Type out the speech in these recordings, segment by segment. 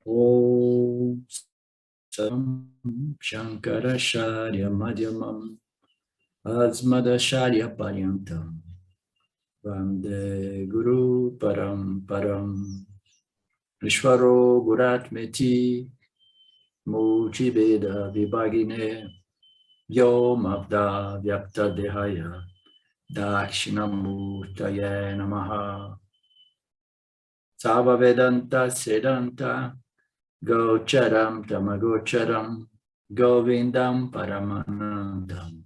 Om Sam Shankaracharya Madhyamam Asmadacharya Paryantam Vande Guru Param Vishvaro Guratmeti Mujibeda Vibhagine Yomavda Vyakta Dehaya Dakshinamurtaye Namaha Sava Vedanta Sedanta Gocharam Tamagocharam Govindam Paramanandam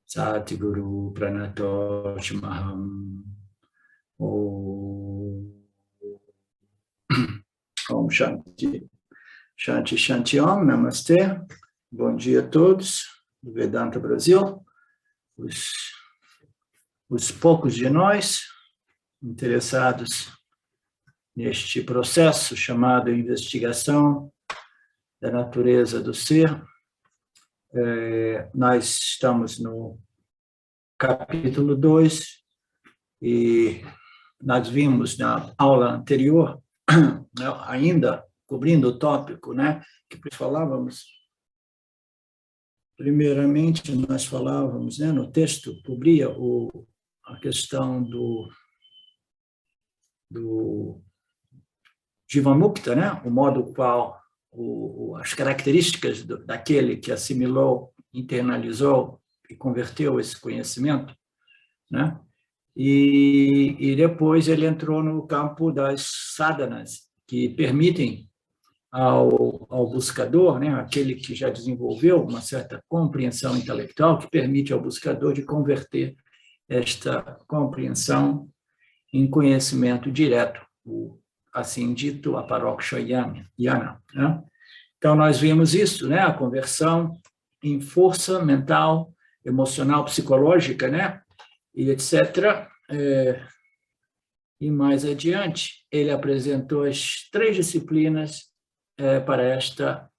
Satguru Pranatoshmaham Om Shanti Shanti Shanti Om Namastê. Bom dia a todos do Vedanta Brasil. Os poucos de nós interessados neste processo chamado investigação da natureza do ser. Nós estamos no capítulo 2 e nós vimos na aula anterior, ainda cobrindo o tópico, que falávamos, primeiramente nós falávamos, no texto, cobria a questão do Jivamukta, o modo qual as características daquele que assimilou, internalizou e converteu esse conhecimento, e depois ele entrou no campo das sadhanas, que permitem ao buscador, aquele que já desenvolveu uma certa compreensão intelectual, que permite ao buscador de converter esta compreensão em conhecimento direto, assim dito, aparoksha yana. Então, nós vimos isso, a conversão em força mental, emocional, psicológica, e etc. E mais adiante, ele apresentou as 3 disciplinas para esta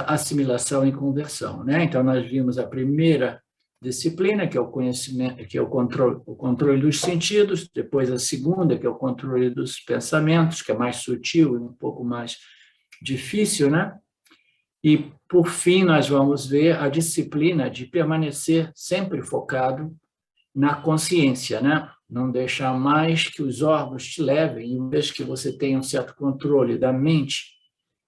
assimilação e conversão. Então, nós vimos a primeira disciplina, que é o conhecimento, que é o controle dos sentidos, depois a segunda, que é o controle dos pensamentos, que é mais sutil e um pouco mais difícil, E, por fim, nós vamos ver a disciplina de permanecer sempre focado na consciência, Não deixar mais que os órgãos te levem, e uma vez que você tenha um certo controle da mente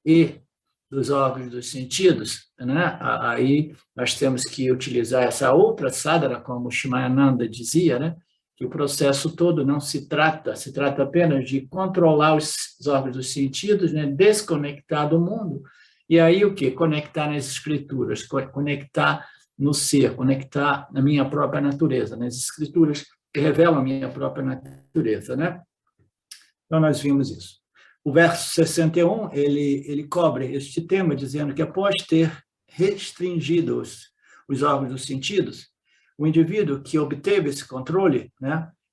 e dos órgãos dos sentidos, aí nós temos que utilizar essa outra sadhana, como Shimayananda dizia, que o processo todo não se trata apenas de controlar os órgãos dos sentidos, desconectar do mundo, e aí o quê? Conectar nas escrituras, conectar no ser, conectar na minha própria natureza, nas escrituras que revelam a minha própria natureza, Então nós vimos isso. O verso 61, ele cobre este tema, dizendo que após ter restringido os órgãos dos sentidos, o indivíduo que obteve esse controle,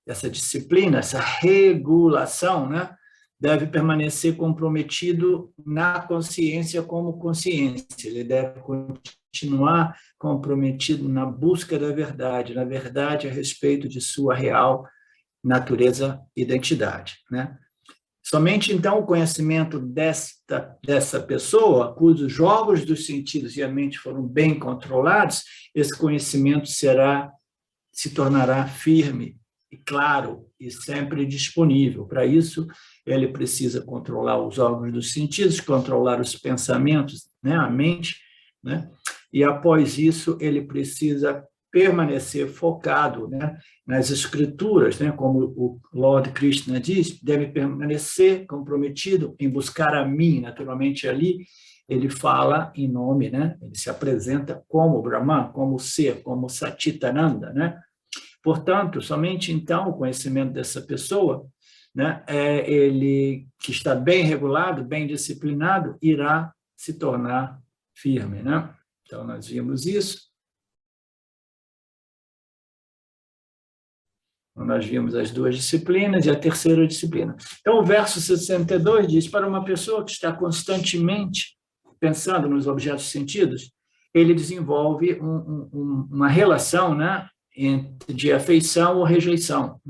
essa disciplina, essa regulação, deve permanecer comprometido na consciência como consciência. Ele deve continuar comprometido na busca da verdade, na verdade a respeito de sua real natureza e identidade, Somente, então, o conhecimento dessa pessoa, cujos jogos dos sentidos e a mente foram bem controlados, esse conhecimento se tornará firme e claro e sempre disponível. Para isso, ele precisa controlar os órgãos dos sentidos, controlar os pensamentos, a mente, E, após isso, ele precisa permanecer focado nas escrituras, como o Lord Krishna diz, deve permanecer comprometido em buscar a mim. Naturalmente, ali ele fala em nome, ele se apresenta como Brahman, como ser, como Satitananda, Portanto, somente então o conhecimento dessa pessoa, ele que está bem regulado, bem disciplinado, irá se tornar firme, Então, nós vimos isso. Nós vimos as 2 disciplinas e a terceira disciplina. Então, o verso 62 diz, para uma pessoa que está constantemente pensando nos objetos sentidos, ele desenvolve uma relação de afeição ou rejeição.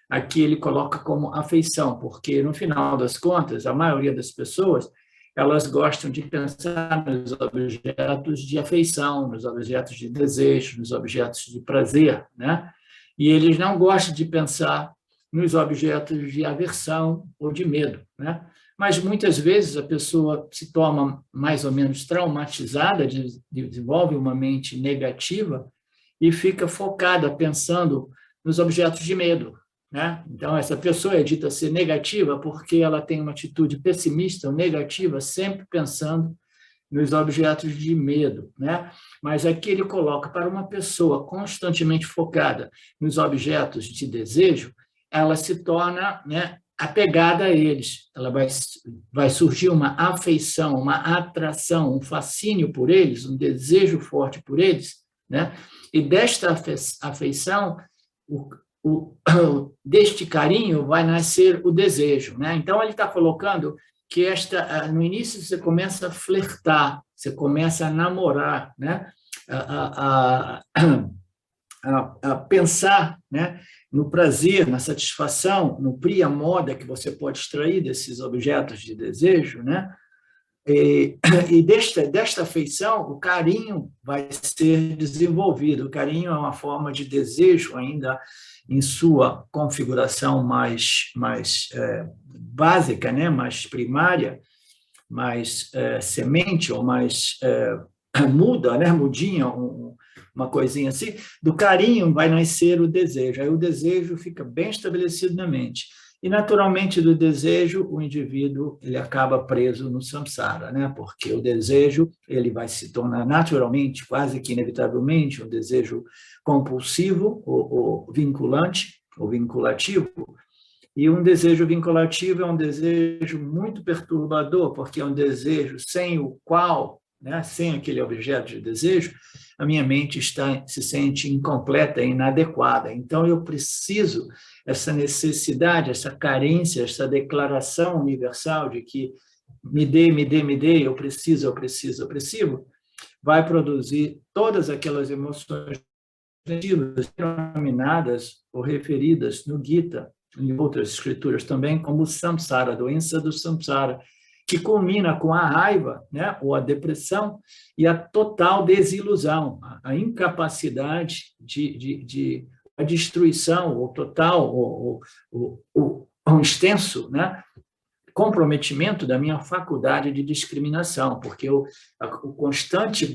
aqui ele coloca como afeição, porque, no final das contas, a maioria das pessoas, elas gostam de pensar nos objetos de afeição, nos objetos de desejo, nos objetos de prazer, né? E eles não gostam de pensar nos objetos de aversão ou de medo, né? Mas, muitas vezes, a pessoa se torna mais ou menos traumatizada, desenvolve uma mente negativa e fica focada pensando nos objetos de medo, né? Então, essa pessoa é dita ser negativa porque ela tem uma atitude pessimista ou negativa, sempre pensando nos objetos de medo, né? Mas aqui ele coloca, para uma pessoa constantemente focada nos objetos de desejo, ela se torna, né, apegada a eles. Ela vai surgir uma afeição, uma atração, um fascínio por eles, um desejo forte por eles, né? E desta afeição, deste carinho vai nascer o desejo, né? Então, ele está colocando que no início você começa a flertar, você começa a namorar, né? A pensar, né, no prazer, na satisfação, no priya moda que você pode extrair desses objetos de desejo, né? E desta afeição, o carinho vai ser desenvolvido. O carinho é uma forma de desejo ainda em sua configuração mais básica, né? Mais primária, mais semente ou mais muda, né? Mudinha, uma coisinha assim. Do carinho vai nascer o desejo. Aí o desejo fica bem estabelecido na mente. E, naturalmente, do desejo, o indivíduo ele acaba preso no samsara, né? Porque o desejo ele vai se tornar naturalmente, quase que inevitavelmente, um desejo compulsivo ou vinculante, ou vinculativo. E um desejo vinculativo é um desejo muito perturbador, porque é um desejo sem o qual, né, sem aquele objeto de desejo, a minha mente se sente incompleta e inadequada. Então, eu preciso, essa necessidade, essa carência, essa declaração universal de que me dê, eu preciso, vai produzir todas aquelas emoções negativas denominadas ou referidas no Gita, em outras escrituras também, como samsara, a doença do samsara, que culmina com a raiva, né, ou a depressão, e a total desilusão, a incapacidade de a destruição, o total, o extenso, né, comprometimento da minha faculdade de discriminação, porque o constante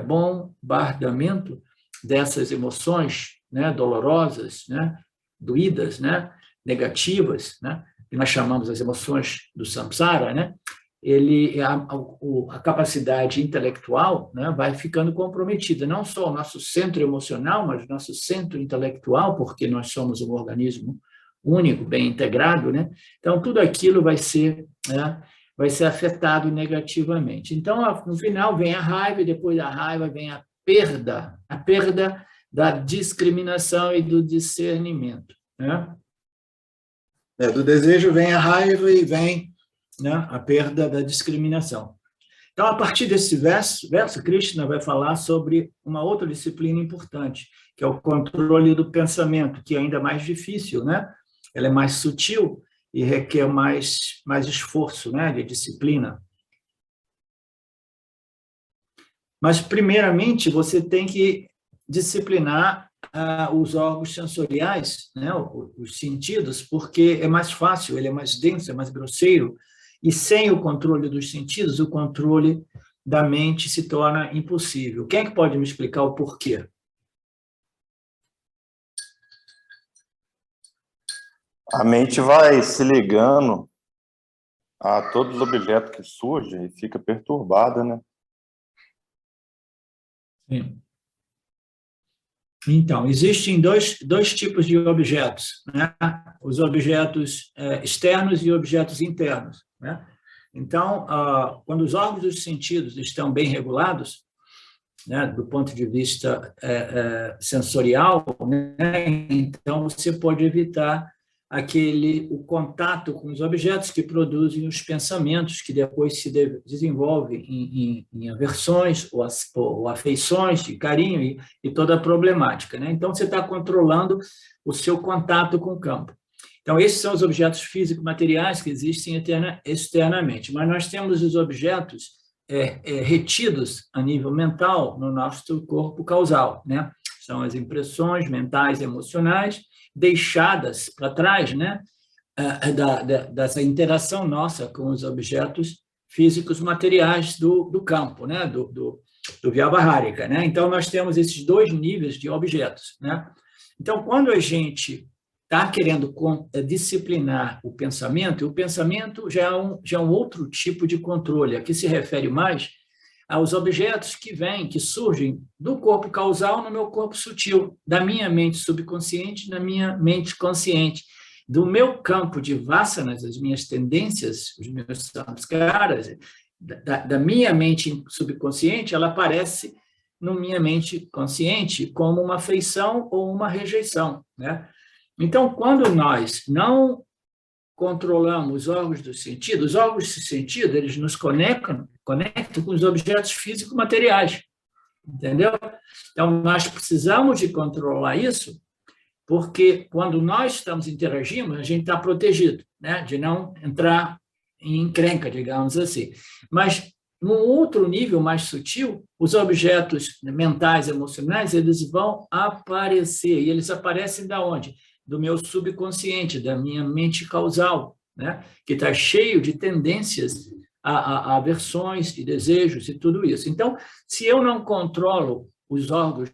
bombardamento dessas emoções, né, dolorosas, né, doídas, né, negativas, né, que nós chamamos as emoções do samsara, né, a capacidade intelectual, né, vai ficando comprometida, não só o nosso centro emocional, mas o nosso centro intelectual, porque nós somos um organismo único, bem integrado, né? Então, tudo aquilo vai ser afetado negativamente. Então, no final, vem a raiva, e depois da raiva vem a perda da discriminação e do discernimento, né? Do desejo vem a raiva e vem, né, a perda da discriminação. Então, a partir desse verso, Krishna vai falar sobre uma outra disciplina importante, que é o controle do pensamento, que é ainda mais difícil, né? Ela é mais sutil e requer mais esforço, né, de disciplina. Mas, primeiramente, você tem que disciplinar os órgãos sensoriais, né, os sentidos, porque é mais fácil, ele é mais denso, é mais grosseiro, e sem o controle dos sentidos, o controle da mente se torna impossível. Quem é que pode me explicar o porquê? A mente vai se ligando a todos os objetos que surgem e fica perturbada, né? Sim. Então, existem dois tipos de objetos, né? Os objetos externos e objetos internos, né? Então, quando os órgãos dos sentidos estão bem regulados, né, do ponto de vista sensorial, né, então você pode evitar o contato com os objetos que produzem os pensamentos, que depois se desenvolvem em aversões ou afeições, de carinho e toda a problemática, né? Então, você está controlando o seu contato com o campo. Então, esses são os objetos físico-materiais que existem externamente, mas nós temos os objetos retidos a nível mental no nosso corpo causal, né? São as impressões mentais e emocionais deixadas para trás, né? Dessa interação nossa com os objetos físicos materiais do campo, né? do Vyavahārika, né? Então, nós temos esses dois níveis de objetos, né? Então, quando a gente está querendo disciplinar o pensamento já é um outro tipo de controle. Aqui se refere mais aos objetos que surgem do corpo causal no meu corpo sutil, da minha mente subconsciente na minha mente consciente, do meu campo de vasanas, as minhas tendências, os meus samskaras, da minha mente subconsciente, ela aparece na minha mente consciente como uma afeição ou uma rejeição, né? Então, quando nós não controlamos os órgãos do sentido, os órgãos do sentido, eles nos conectam com os objetos físico-materiais, entendeu? Então, nós precisamos de controlar isso, porque quando nós estamos interagindo, a gente está protegido, né? De não entrar em encrenca, digamos assim. Mas, num outro nível mais sutil, os objetos mentais, emocionais, eles vão aparecer. E eles aparecem de onde? Do meu subconsciente, da minha mente causal, né? Que está cheio de tendências a aversões e desejos e tudo isso. Então, se eu não controlo os órgãos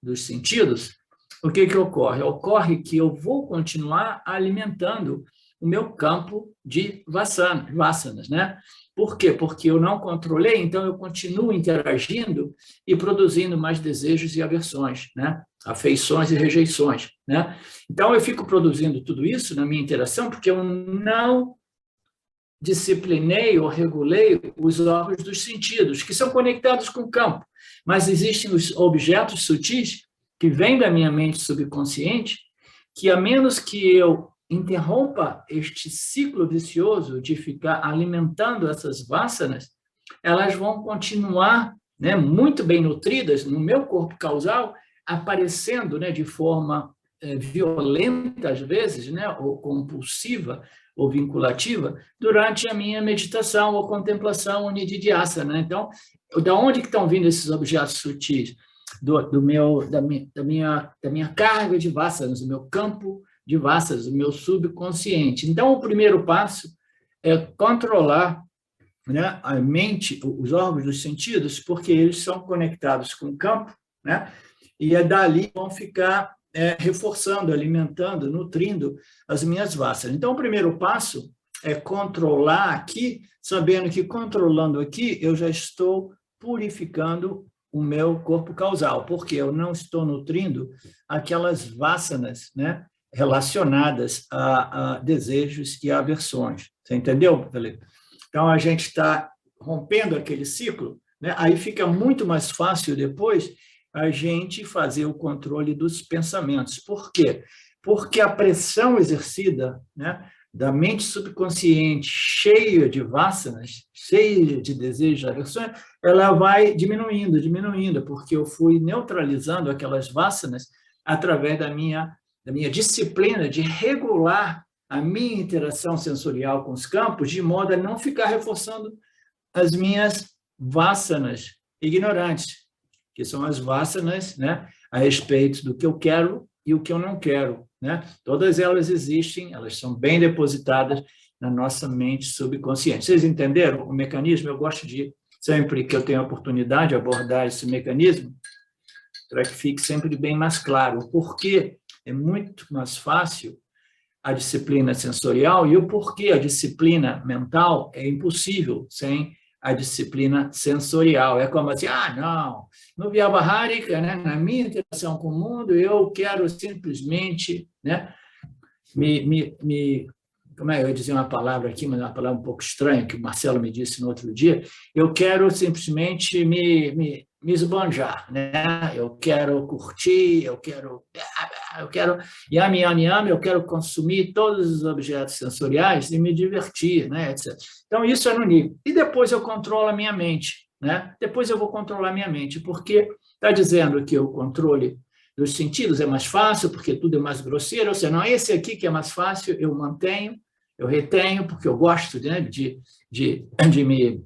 dos sentidos, o que ocorre? Ocorre que eu vou continuar alimentando o meu campo de vasanas, né? Por quê? Porque eu não controlei, então eu continuo interagindo e produzindo mais desejos e aversões, né? Afeições e rejeições, né? Então, eu fico produzindo tudo isso na minha interação porque eu não disciplinei ou regulei os órgãos dos sentidos, que são conectados com o campo. Mas existem os objetos sutis que vêm da minha mente subconsciente, que a menos que eu interrompa este ciclo vicioso de ficar alimentando essas vasanas, elas vão continuar, né, muito bem nutridas no meu corpo causal, aparecendo, né, de forma violenta, às vezes, né, ou compulsiva, ou vinculativa, durante a minha meditação ou contemplação ou nididhyasana, né? Então, da onde que estão vindo esses objetos sutis? Da minha carga de vasanas, do meu campo de vasanas, do meu subconsciente. Então, o primeiro passo é controlar, né, a mente, os órgãos dos sentidos, porque eles são conectados com o campo, né, e dali vão ficar reforçando, alimentando, nutrindo as minhas vasanas. Então, o primeiro passo é controlar aqui, sabendo que controlando aqui, eu já estou purificando o meu corpo causal, porque eu não estou nutrindo aquelas vasanas, né, relacionadas a desejos e aversões. Você entendeu, Felipe? Então, a gente está rompendo aquele ciclo, né? Aí fica muito mais fácil depois a gente fazer o controle dos pensamentos. Por quê? Porque a pressão exercida, né, da mente subconsciente cheia de vasanas, cheia de desejos, aversões, ela vai diminuindo, porque eu fui neutralizando aquelas vasanas através da minha disciplina de regular a minha interação sensorial com os campos, de modo a não ficar reforçando as minhas vasanas ignorantes, que são as vasanas, né, a respeito do que eu quero e o que eu não quero, né? Todas elas existem, elas são bem depositadas na nossa mente subconsciente. Vocês entenderam o mecanismo? Eu gosto de, sempre que eu tenho a oportunidade, abordar esse mecanismo, para que fique sempre bem mais claro o porquê é muito mais fácil a disciplina sensorial e o porquê a disciplina mental é impossível sem a disciplina sensorial. É como assim, não, no Vyavahārika, né, na minha interação com o mundo, eu quero simplesmente, né, como é, eu ia dizer uma palavra aqui, mas é uma palavra um pouco estranha, que o Marcelo me disse no outro dia, eu quero simplesmente me me esbanjar, né? Eu quero curtir, eu quero yami, yami, yami, eu quero consumir todos os objetos sensoriais e me divertir, né, etc. Então, isso é no nível. E depois eu controlo a minha mente, né? Depois eu vou controlar a minha mente, porque está dizendo que o controle dos sentidos é mais fácil, porque tudo é mais grosseiro, ou seja, não, esse aqui que é mais fácil, eu mantenho, eu retenho, porque eu gosto, né, de me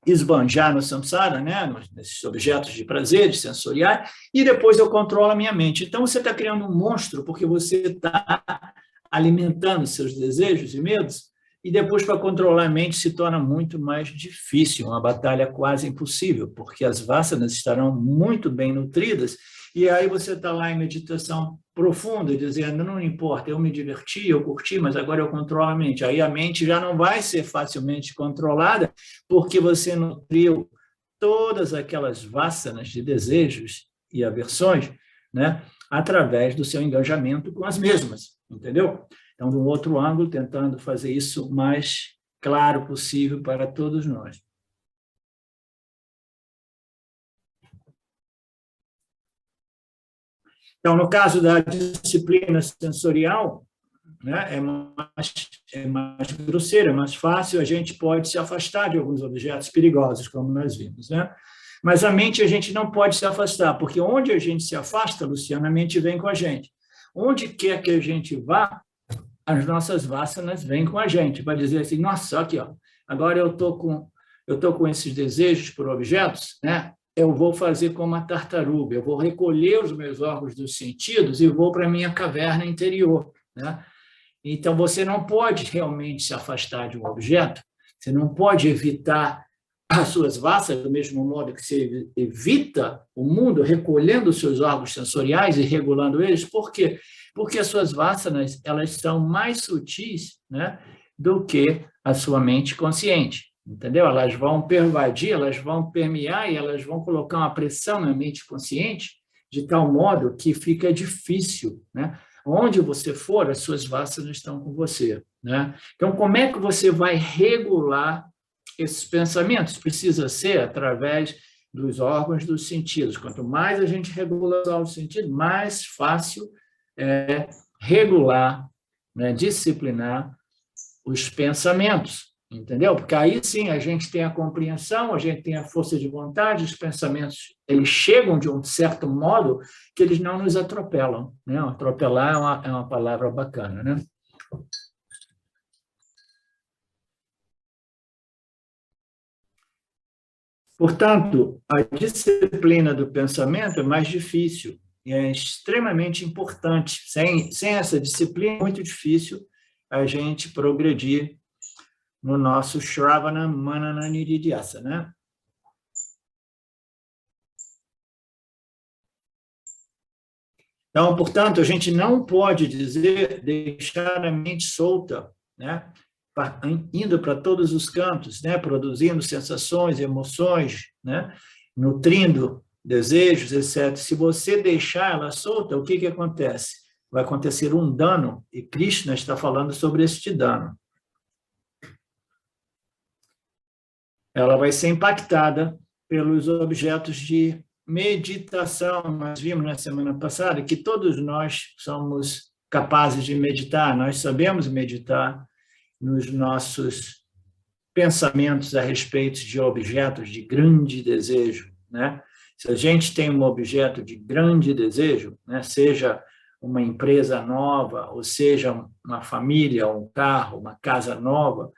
esbanjar no samsara, né, nesses objetos de prazeres sensoriais, e depois eu controlo a minha mente. Então, você está criando um monstro, porque você está alimentando seus desejos e medos, e depois, para controlar a mente, se torna muito mais difícil, uma batalha quase impossível, porque as vasanas estarão muito bem nutridas, e aí você está lá em meditação profunda, dizendo, não importa, eu me diverti, eu curti, mas agora eu controlo a mente. Aí a mente já não vai ser facilmente controlada, porque você nutriu todas aquelas vasanas de desejos e aversões, né, através do seu engajamento com as mesmas, entendeu? Então, de um outro ângulo, tentando fazer isso o mais claro possível para todos nós. Então, no caso da disciplina sensorial, né, é mais grosseira, é mais fácil, a gente pode se afastar de alguns objetos perigosos, como nós vimos, né? Mas a mente a gente não pode se afastar, porque onde a gente se afasta, Luciana, a mente vem com a gente. Onde quer que a gente vá, as nossas vasanas vêm com a gente, vai dizer assim, nossa, aqui, ó, agora eu tô com esses desejos por objetos, né? Eu vou fazer como uma tartaruga, eu vou recolher os meus órgãos dos sentidos e vou para a minha caverna interior, né? Então, você não pode realmente se afastar de um objeto, você não pode evitar as suas vasanas, do mesmo modo que você evita o mundo recolhendo os seus órgãos sensoriais e regulando eles. Por quê? Porque as suas vasanas, elas são mais sutis, né, do que a sua mente consciente, entendeu? Elas vão pervadir, elas vão permear e elas vão colocar uma pressão na mente consciente de tal modo que fica difícil, né? Onde você for, as suas vasanas estão com você, né? Então, como é que você vai regular esses pensamentos? Precisa ser através dos órgãos dos sentidos. Quanto mais a gente regula os órgãos dos sentidos, mais fácil é regular, né, disciplinar os pensamentos, entendeu? Porque aí sim a gente tem a compreensão, a gente tem a força de vontade, os pensamentos, eles chegam de um certo modo que eles não nos atropelam, né? Atropelar é uma palavra bacana, né? Portanto, a disciplina do pensamento é mais difícil e é extremamente importante. Sem essa disciplina, é muito difícil a gente progredir no nosso Shravana Manana Nididhyasa, né? Então, portanto, a gente não pode deixar a mente solta, né? Indo para todos os cantos, né? Produzindo sensações, emoções, né? Nutrindo desejos, etc. Se você deixar ela solta, o que acontece? Vai acontecer um dano, e Krishna está falando sobre este dano. Ela vai ser impactada pelos objetos de meditação. Nós vimos na semana passada que todos nós somos capazes de meditar, nós sabemos meditar nos nossos pensamentos a respeito de objetos de grande desejo, né? Se a gente tem um objeto de grande desejo, né, seja uma empresa nova, ou seja uma família, um carro, uma casa nova,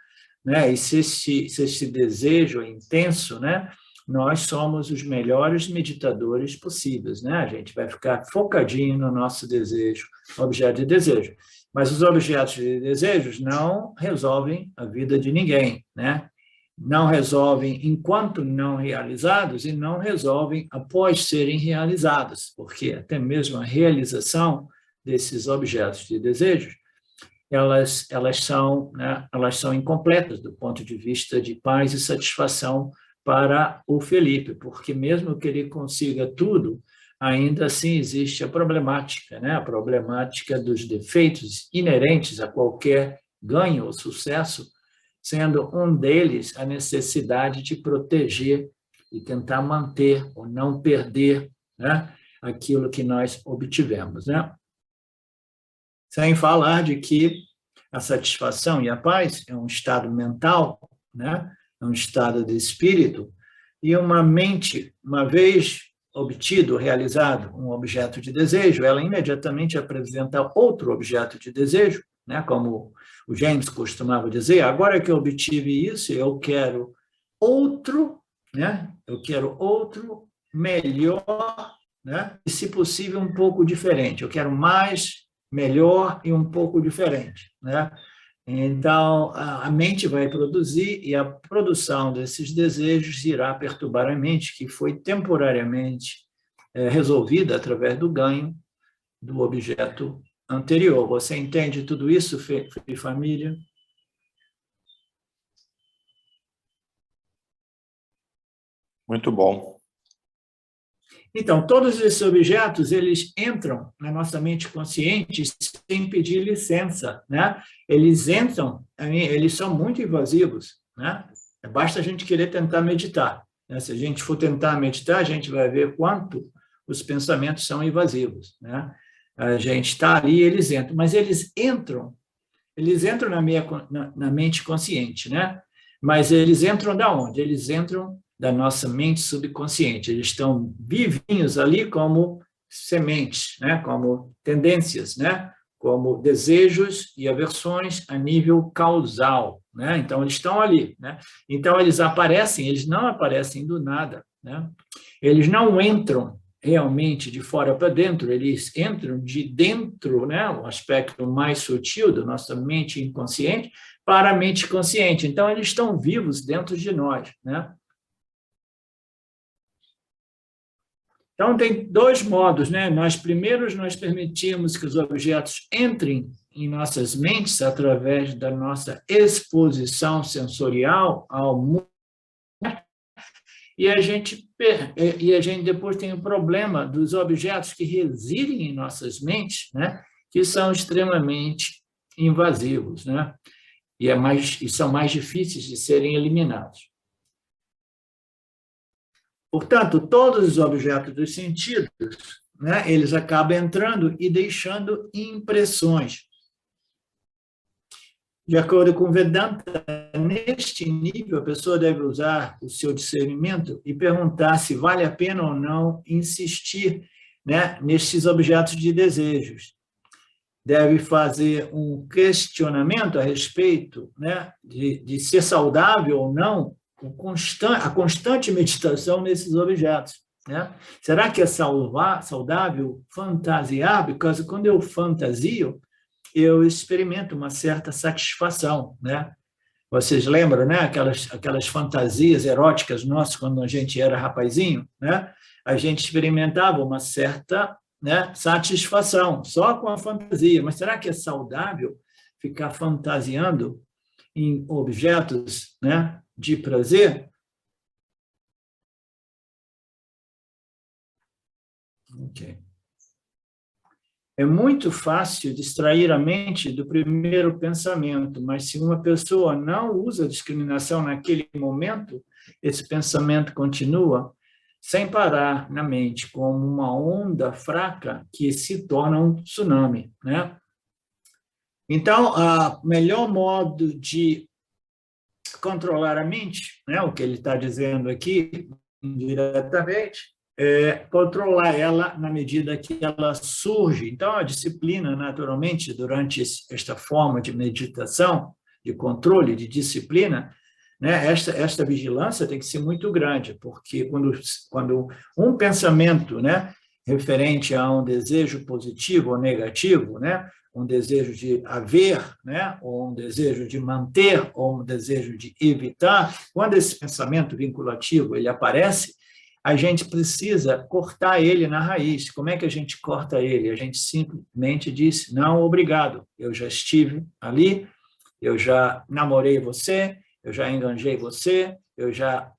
né? E se esse desejo é intenso, né? Nós somos os melhores meditadores possíveis, né? A gente vai ficar focadinho no nosso desejo, objeto de desejo. Mas os objetos de desejos não resolvem a vida de ninguém, né? Não resolvem enquanto não realizados e não resolvem após serem realizados, porque até mesmo a realização desses objetos de desejos elas são, né, elas são incompletas do ponto de vista de paz e satisfação para o Felipe, porque mesmo que ele consiga tudo, ainda assim existe a problemática, né? A problemática dos defeitos inerentes a qualquer ganho ou sucesso, sendo um deles a necessidade de proteger e tentar manter ou não perder, né, aquilo que nós obtivemos, né? Sem falar de que a satisfação e a paz é um estado mental, né? É um estado de espírito, e uma mente, uma vez obtido, realizado um objeto de desejo, ela imediatamente apresenta outro objeto de desejo, né? Como o James costumava dizer, agora que eu obtive isso, eu quero outro, né? Eu quero outro melhor, né? E, se possível, um pouco diferente. Eu quero mais, melhor e um pouco diferente, né? Então, a mente vai produzir, e a produção desses desejos irá perturbar a mente, que foi temporariamente resolvida através do ganho do objeto anterior. Você entende tudo isso, família? Muito bom. Então, todos esses objetos, eles entram na nossa mente consciente sem pedir licença, né? Eles entram, eles são muito invasivos, né? Basta a gente querer tentar meditar, né? Se a gente for tentar meditar, a gente vai ver quanto os pensamentos são invasivos, né? A gente está ali, eles entram, mas eles entram na mente consciente, né? Mas eles entram da onde? Eles entram da nossa mente subconsciente. Eles estão vivinhos ali como sementes, né? Como tendências, né? Como desejos e aversões a nível causal, né? Então, eles estão ali, né? Então, eles não aparecem do nada, né? Eles não entram realmente de fora para dentro, eles entram de dentro, né, o aspecto mais sutil da nossa mente inconsciente para a mente consciente. Então, eles estão vivos dentro de nós, né? Então, tem dois modos, né? Nós permitimos que os objetos entrem em nossas mentes através da nossa exposição sensorial ao mundo. E a gente depois tem o problema dos objetos que residem em nossas mentes, né, que são extremamente invasivos, né, e são mais difíceis de serem eliminados. Portanto, todos os objetos dos sentidos, né, eles acabam entrando e deixando impressões. De acordo com Vedanta, neste nível, a pessoa deve usar o seu discernimento e perguntar se vale a pena ou não insistir, né, nestes objetos de desejos. Deve fazer um questionamento a respeito, né, de ser saudável ou não a constante meditação nesses objetos, né? Será que é saudável fantasiar? Porque quando eu fantasio, eu experimento uma certa satisfação, né? Vocês lembram, né? Aquelas fantasias eróticas nossas quando a gente era rapazinho, né? A gente experimentava uma certa, né, satisfação só com a fantasia. Mas será que é saudável ficar fantasiando em objetos, né, de prazer? Ok. É muito fácil distrair a mente do primeiro pensamento, mas se uma pessoa não usa a discriminação naquele momento, esse pensamento continua sem parar na mente, como uma onda fraca que se torna um tsunami, né? Então, o melhor modo de controlar a mente, né, o que ele está dizendo aqui, indiretamente, controlar ela na medida que ela surge. Então, a disciplina, naturalmente, durante esta forma de meditação, de controle, de disciplina, né, esta vigilância tem que ser muito grande, porque quando um pensamento, né, referente a um desejo positivo ou negativo, né, um desejo de haver, né, ou um desejo de manter, ou um desejo de evitar, quando esse pensamento vinculativo ele aparece, a gente precisa cortar ele na raiz. Como é que a gente corta ele? A gente simplesmente diz, não, obrigado, eu já estive ali, eu já namorei você, eu já enganjei você, eu já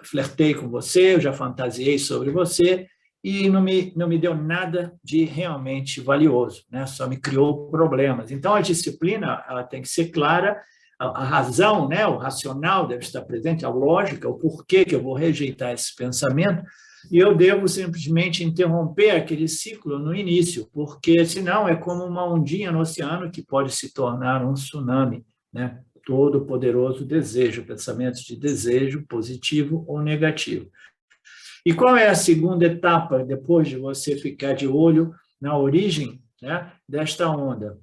flertei com você, eu já fantasiei sobre você, e não me deu nada de realmente valioso, né? Só me criou problemas. Então, a disciplina ela tem que ser clara a razão, né, o racional deve estar presente, a lógica, o porquê que eu vou rejeitar esse pensamento, e eu devo simplesmente interromper aquele ciclo no início, porque senão é como uma ondinha no oceano que pode se tornar um tsunami, né? Todo poderoso desejo, pensamentos de desejo positivo ou negativo. E qual é a segunda etapa, depois de você ficar de olho na origem, né, desta onda?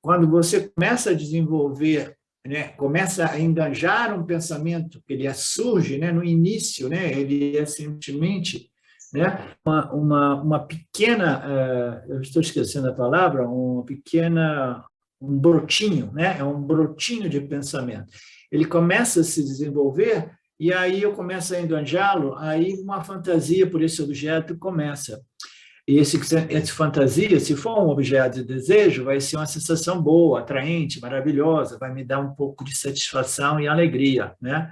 Quando você começa a desenvolver, né, começa a engajar um pensamento, ele surge, né, no início, né, ele é simplesmente, né, uma pequena, eu estou esquecendo a palavra, um brotinho, né, é um brotinho de pensamento. Ele começa a se desenvolver e aí eu começo a engajá-lo, aí uma fantasia por esse objeto começa. E essa fantasia, se for um objeto de desejo, vai ser uma sensação boa, atraente, maravilhosa, vai me dar um pouco de satisfação e alegria, né?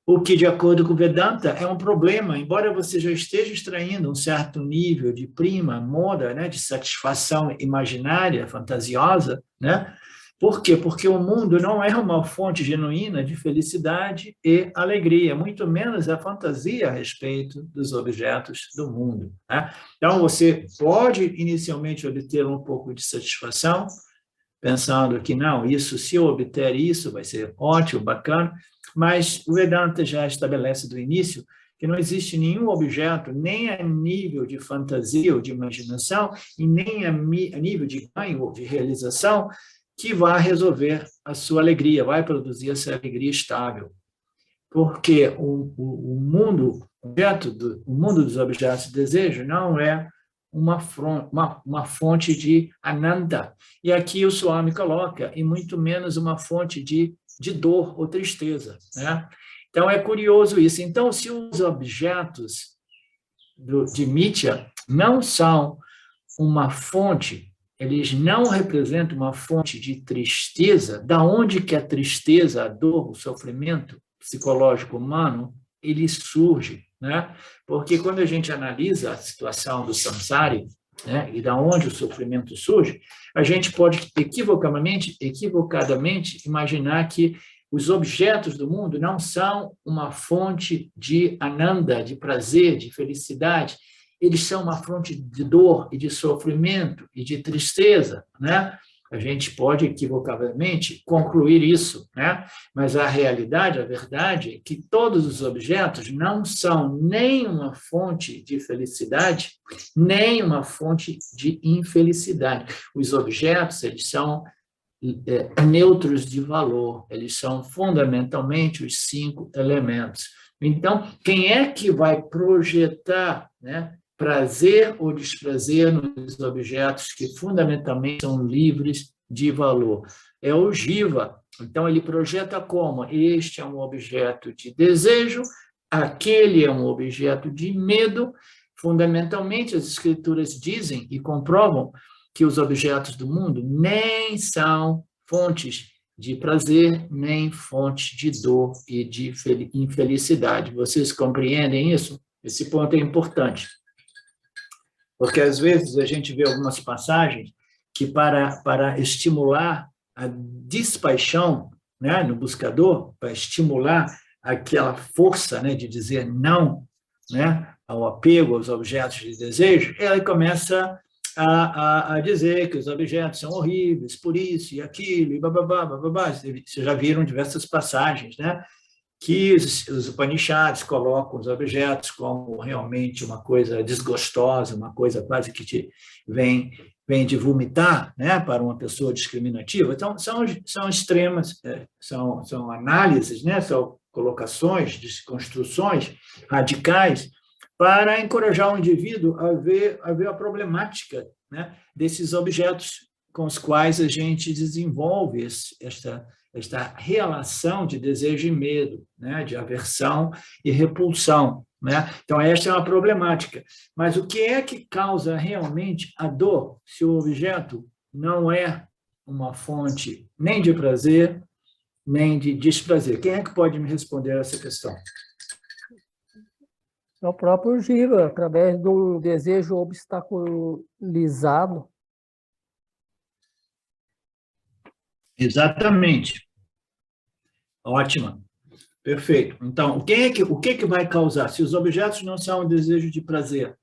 O que, de acordo com o Vedanta, é um problema, embora você já esteja extraindo um certo nível de prima, moda, né, de satisfação imaginária, fantasiosa, né? Por quê? Porque o mundo não é uma fonte genuína de felicidade e alegria, muito menos a fantasia a respeito dos objetos do mundo, né? Então, você pode inicialmente obter um pouco de satisfação, pensando que, não, isso, se eu obter isso, vai ser ótimo, bacana, mas o Vedanta já estabelece do início que não existe nenhum objeto, nem a nível de fantasia ou de imaginação, e nem a nível de ganho ou de realização, que vai resolver a sua alegria, vai produzir essa alegria estável. Porque o mundo, o mundo dos objetos de desejo não é uma fonte de ananda. E aqui o Swami coloca, e muito menos uma fonte de dor ou tristeza, né? Então, é curioso isso. Então, se os objetos de Mithya não são uma fonte, eles não representam uma fonte de tristeza, da onde que a tristeza, a dor, o sofrimento psicológico humano, ele surge, né? Porque quando a gente analisa a situação do samsara, né, e da onde o sofrimento surge, a gente pode equivocadamente imaginar que os objetos do mundo não são uma fonte de ananda, de prazer, de felicidade, eles são uma fonte de dor e de sofrimento e de tristeza, né? A gente pode equivocadamente concluir isso, né? Mas a realidade, a verdade, é que todos os objetos não são nem uma fonte de felicidade, nem uma fonte de infelicidade. Os objetos, eles são neutros de valor, eles são fundamentalmente os 5 elementos. Então, quem é que vai projetar, né, prazer ou desprazer nos objetos que fundamentalmente são livres de valor? É o Jiva. Então, ele projeta como? Este é um objeto de desejo, aquele é um objeto de medo. Fundamentalmente, as escrituras dizem e comprovam que os objetos do mundo nem são fontes de prazer, nem fontes de dor e de infelicidade. Vocês compreendem isso? Esse ponto é importante. Porque, às vezes, a gente vê algumas passagens que, para estimular a despaixão, né, no buscador, para estimular aquela força, né, de dizer não, né, ao apego aos objetos de desejo, ele começa a dizer que os objetos são horríveis, por isso e aquilo, e bababá, bababá. Vocês já viram diversas passagens, né? Que os Upanishads colocam os objetos como realmente uma coisa desgostosa, uma coisa quase que vem de vomitar, né, para uma pessoa discriminativa. Então, são extremas, são análises, né, são colocações, desconstruções radicais para encorajar o indivíduo a ver a problemática, né, desses objetos com os quais a gente desenvolve esta relação de desejo e medo, né, de aversão e repulsão, né? Então, esta é uma problemática. Mas o que é que causa realmente a dor se o objeto não é uma fonte nem de prazer, nem de desprazer? Quem é que pode me responder essa questão? É o próprio Jiva, através de um desejo obstaculizado. Exatamente. Ótima. Perfeito. Então, o que vai causar? Se os objetos não são um desejo de prazer,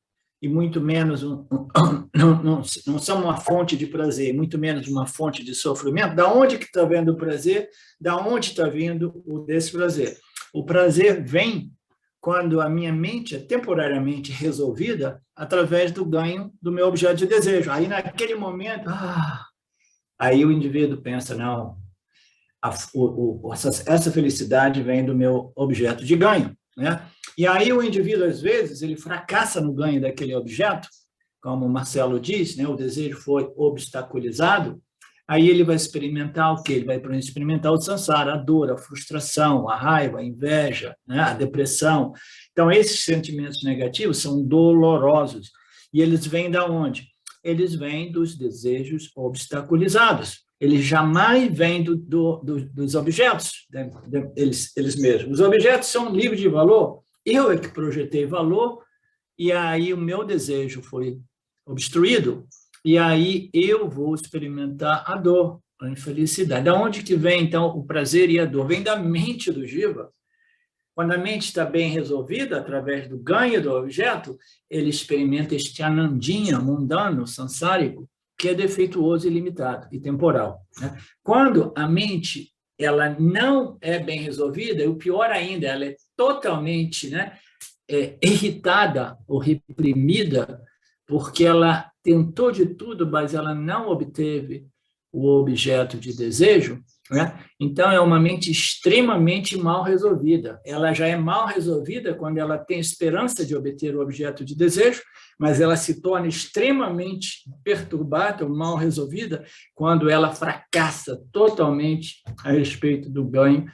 e muito menos não são uma fonte de prazer, muito menos uma fonte de sofrimento, da onde que está vindo o prazer? Da onde está vindo o desprazer? O prazer vem quando a minha mente é temporariamente resolvida através do ganho do meu objeto de desejo. Aí, naquele momento, aí o indivíduo pensa, não, essa felicidade vem do meu objeto de ganho, né? E aí o indivíduo, às vezes, ele fracassa no ganho daquele objeto, como o Marcelo diz, né? O desejo foi obstaculizado, aí ele vai experimentar o quê? Ele vai experimentar o samsara, a dor, a frustração, a raiva, a inveja, né? A depressão. Então, esses sentimentos negativos são dolorosos. E eles vêm da onde? Eles vêm dos desejos obstaculizados. Eles jamais vêm dos objetos, né? eles mesmos. Os objetos são livres de valor. Eu é que projetei valor, e aí o meu desejo foi obstruído, e aí eu vou experimentar a dor, a infelicidade. Da onde que vem, então, o prazer e a dor? Vem da mente do jiva. Quando a mente está bem resolvida, através do ganho do objeto, ele experimenta este anandinha mundano, sansárico, que é defeituoso e limitado e temporal, né? Quando a mente ela não é bem resolvida, e o pior ainda, ela é totalmente, né, irritada ou reprimida, porque ela tentou de tudo, mas ela não obteve o objeto de desejo, né? Então, é uma mente extremamente mal resolvida. Ela já é mal resolvida quando ela tem esperança de obter o objeto de desejo, mas ela se torna extremamente perturbada ou mal resolvida quando ela fracassa totalmente a respeito do ganho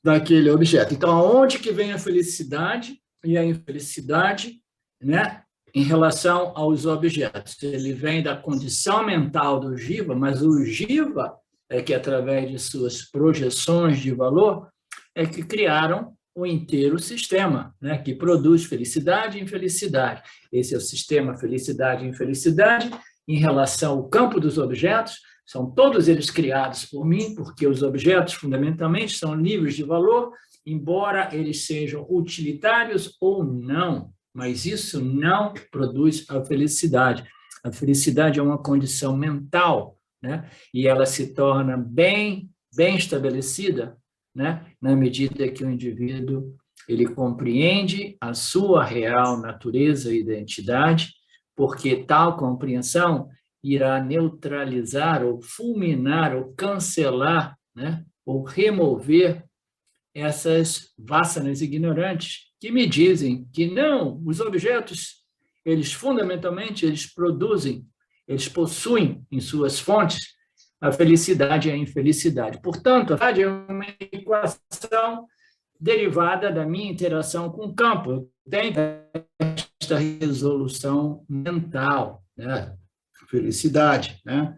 daquele objeto. Então, aonde que vem a felicidade e a infelicidade, né, em relação aos objetos? Ele vem da condição mental do jiva, mas o jiva é que, através de suas projeções de valor, é que criaram o inteiro sistema, né, que produz felicidade e infelicidade. Esse é o sistema felicidade e infelicidade em relação ao campo dos objetos. São todos eles criados por mim, porque os objetos, fundamentalmente, são livres de valor, embora eles sejam utilitários ou não, mas isso não produz a felicidade. A felicidade é uma condição mental, né? E ela se torna bem estabelecida, né, na medida que o indivíduo ele compreende a sua real natureza e identidade, porque tal compreensão irá neutralizar ou fulminar ou cancelar, né, ou remover essas vássanas ignorantes que me dizem que não, os objetos, eles fundamentalmente, eles produzem, eles possuem em suas fontes a felicidade e a infelicidade. Portanto, a felicidade é uma equação derivada da minha interação com o campo. Eu tenho esta resolução mental, né? Felicidade, né?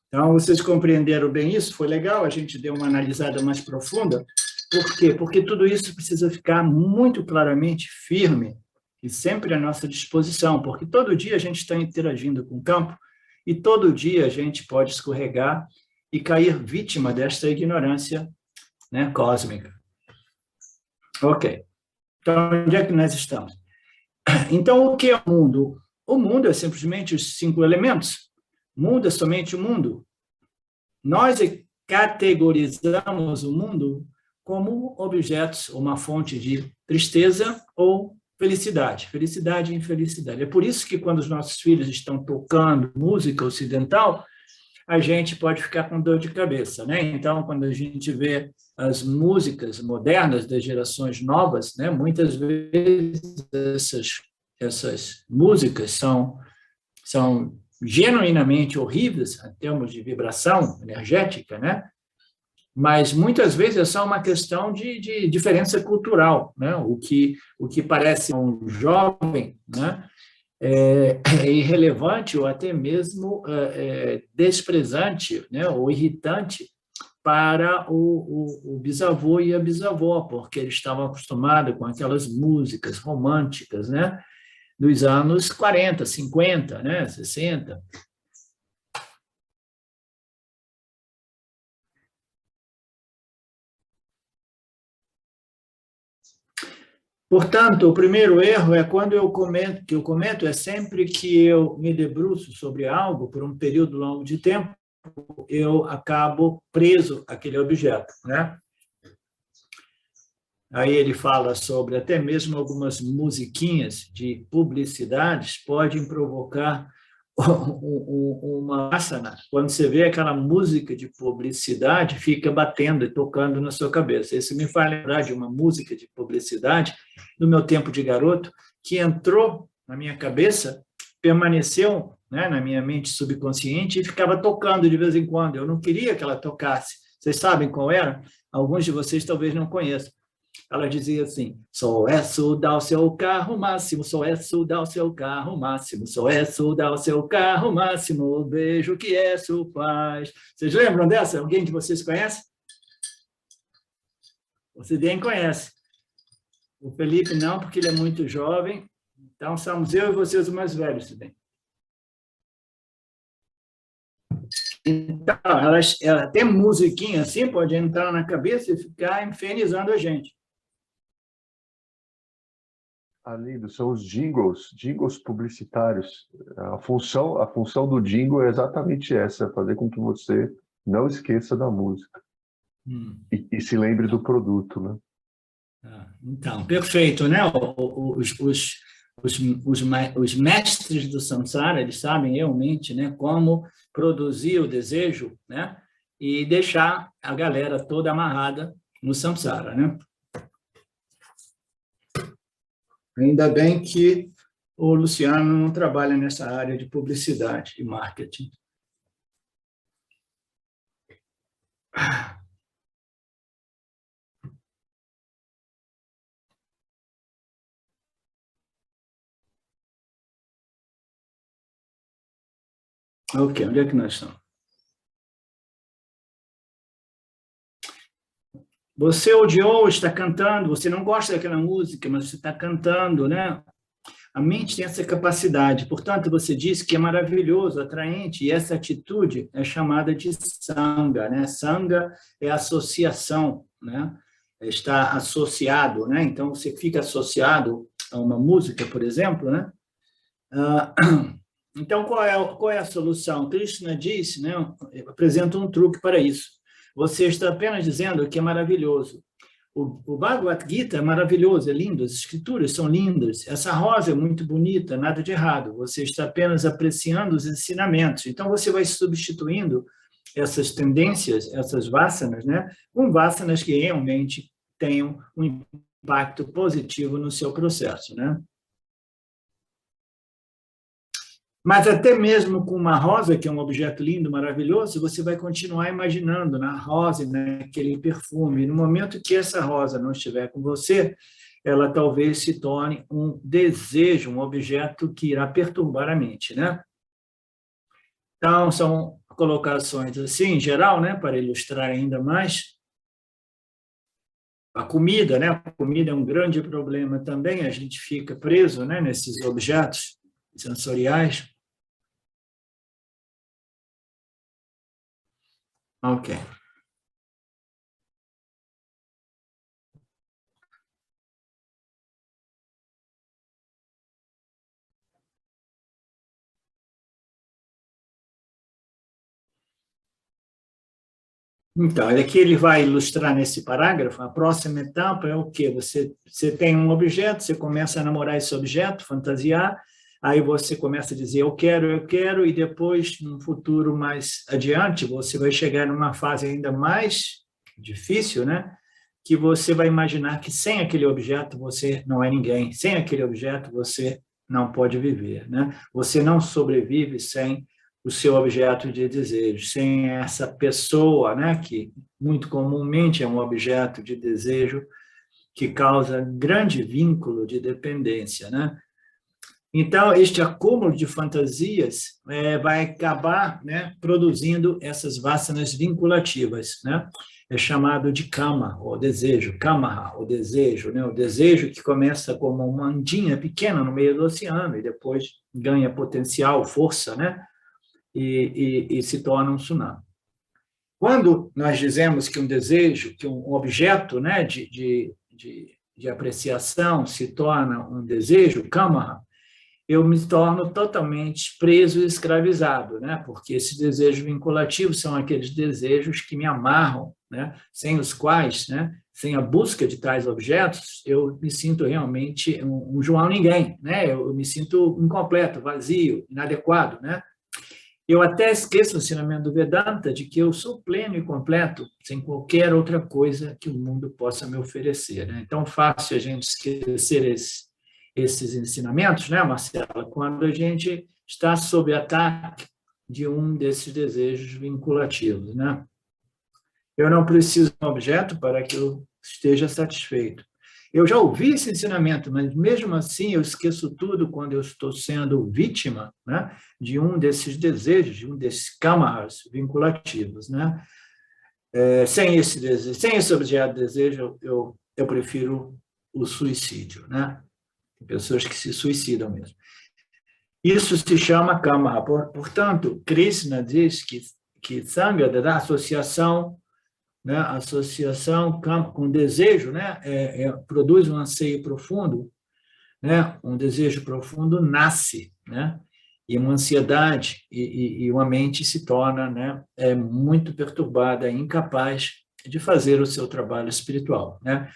Então, vocês compreenderam bem isso? Foi legal, a gente deu uma analisada mais profunda. Por quê? Porque tudo isso precisa ficar muito claramente firme e sempre à nossa disposição, porque todo dia a gente está interagindo com o campo e todo dia a gente pode escorregar e cair vítima desta ignorância, né, cósmica. Ok. Então, onde é que nós estamos? Então, o que é o mundo? O mundo é simplesmente os 5 elementos. Mundo é somente o mundo. Nós categorizamos o mundo como objetos, uma fonte de tristeza ou felicidade, felicidade e infelicidade. É por isso que quando os nossos filhos estão tocando música ocidental, a gente pode ficar com dor de cabeça, né? Então, quando a gente vê as músicas modernas das gerações novas, né, muitas vezes essas músicas são genuinamente horríveis em termos de vibração energética, né? Mas muitas vezes é só uma questão de diferença cultural, né? O que parece um jovem, né, é irrelevante ou até mesmo desprezante, né, ou irritante para o bisavô e a bisavó, porque eles estavam acostumados com aquelas músicas românticas, né, dos anos 40, 50, né, 60. Portanto, o primeiro erro é quando eu cometo é sempre que eu me debruço sobre algo por um período longo de tempo, eu acabo preso àquele objeto, né? Aí ele fala sobre até mesmo algumas musiquinhas de publicidades podem provocar uma asana. Quando você vê aquela música de publicidade, fica batendo e tocando na sua cabeça. Isso me faz lembrar de uma música de publicidade do meu tempo de garoto, que entrou na minha cabeça, permaneceu, né, na minha mente subconsciente e ficava tocando de vez em quando. Eu não queria que ela tocasse. Vocês sabem qual era? Alguns de vocês talvez não conheçam. Ela dizia assim: só é soldar o seu carro máximo, só é soldar o seu carro máximo, só é soldar o seu carro máximo, vejo que é seu paz. Vocês lembram dessa? Alguém de vocês conhece? Você bem conhece. O Felipe não, porque ele é muito jovem. Então, somos eu e vocês os mais velhos também. Então, ela tem musiquinha assim, pode entrar na cabeça e ficar infernizando a gente. Lindo, são os jingles publicitários. A função do jingle é exatamente essa, fazer com que você não esqueça da música e se lembre do produto, né? Então, perfeito, né? Os mestres do samsara, eles sabem realmente, né, como produzir o desejo, né, e deixar a galera toda amarrada no samsara, né? Ainda bem que o Luciano não trabalha nessa área de publicidade e marketing. Ok, onde é que nós estamos? Você odiou, está cantando, você não gosta daquela música, mas você está cantando, né? A mente tem essa capacidade, portanto, você disse que é maravilhoso, atraente, e essa atitude é chamada de sanga, né? Sanga é associação, né? Está associado, né? Então, você fica associado a uma música, por exemplo, né? Então, qual é a solução? Krishna disse, né? Apresenta um truque para isso. Você está apenas dizendo que é maravilhoso. O Bhagavad Gita é maravilhoso, é lindo, as escrituras são lindas, essa rosa é muito bonita, nada de errado. Você está apenas apreciando os ensinamentos. Então, você vai substituindo essas tendências, essas vasanas, né, com vasanas que realmente tenham um impacto positivo no seu processo, né? Mas até mesmo com uma rosa, que é um objeto lindo, maravilhoso, você vai continuar imaginando na rosa, naquele perfume. No momento que essa rosa não estiver com você, ela talvez se torne um desejo, um objeto que irá perturbar a mente, né? Então, são colocações assim, em geral, né, para ilustrar ainda mais. A comida, né? A comida é um grande problema também, a gente fica preso, né, nesses objetos sensoriais. Ok. Então, aqui ele vai ilustrar nesse parágrafo, a próxima etapa é o quê? Você tem um objeto, você começa a namorar esse objeto, fantasiar, aí você começa a dizer eu quero, e depois, num futuro mais adiante, você vai chegar numa fase ainda mais difícil, né? Que você vai imaginar que sem aquele objeto você não é ninguém, sem aquele objeto você não pode viver, né? Você não sobrevive sem o seu objeto de desejo, sem essa pessoa, né, que muito comumente é um objeto de desejo que causa grande vínculo de dependência, né? Então, este acúmulo de fantasias vai acabar, né, produzindo essas vasanas vinculativas, né? É chamado de kama, ou desejo, kamaha, o desejo, né? O desejo que começa como uma ondinha pequena no meio do oceano e depois ganha potencial, força, né? E se torna um tsunami. Quando nós dizemos que um desejo, que um objeto, né, de de apreciação se torna um desejo, kama, eu me torno totalmente preso e escravizado, né? Porque esses desejos vinculativos são aqueles desejos que me amarram, né? Sem os quais, né? Sem a busca de tais objetos, eu me sinto realmente um João ninguém, né? Eu me sinto incompleto, vazio, inadequado, né? Eu até esqueço o ensinamento do Vedanta de que eu sou pleno e completo sem qualquer outra coisa que o mundo possa me oferecer, né? Então, fácil a gente esquecer esses ensinamentos, né, Marcela, quando a gente está sob ataque de um desses desejos vinculativos, né? Eu não preciso de um objeto para que eu esteja satisfeito. Eu já ouvi esse ensinamento, mas mesmo assim eu esqueço tudo quando eu estou sendo vítima, né, de um desses desejos, de um desses kamas vinculativos, né? Sem esse desejo, sem esse objeto de desejo, eu prefiro o suicídio, né? Tem pessoas que se suicidam mesmo. Isso se chama kama. Portanto, Krishna diz que Sangha, da associação, né, associação com desejo, né, produz um anseio profundo, né, um desejo profundo nasce, né, e uma ansiedade e uma mente se torna, né, muito perturbada, incapaz de fazer o seu trabalho espiritual, né?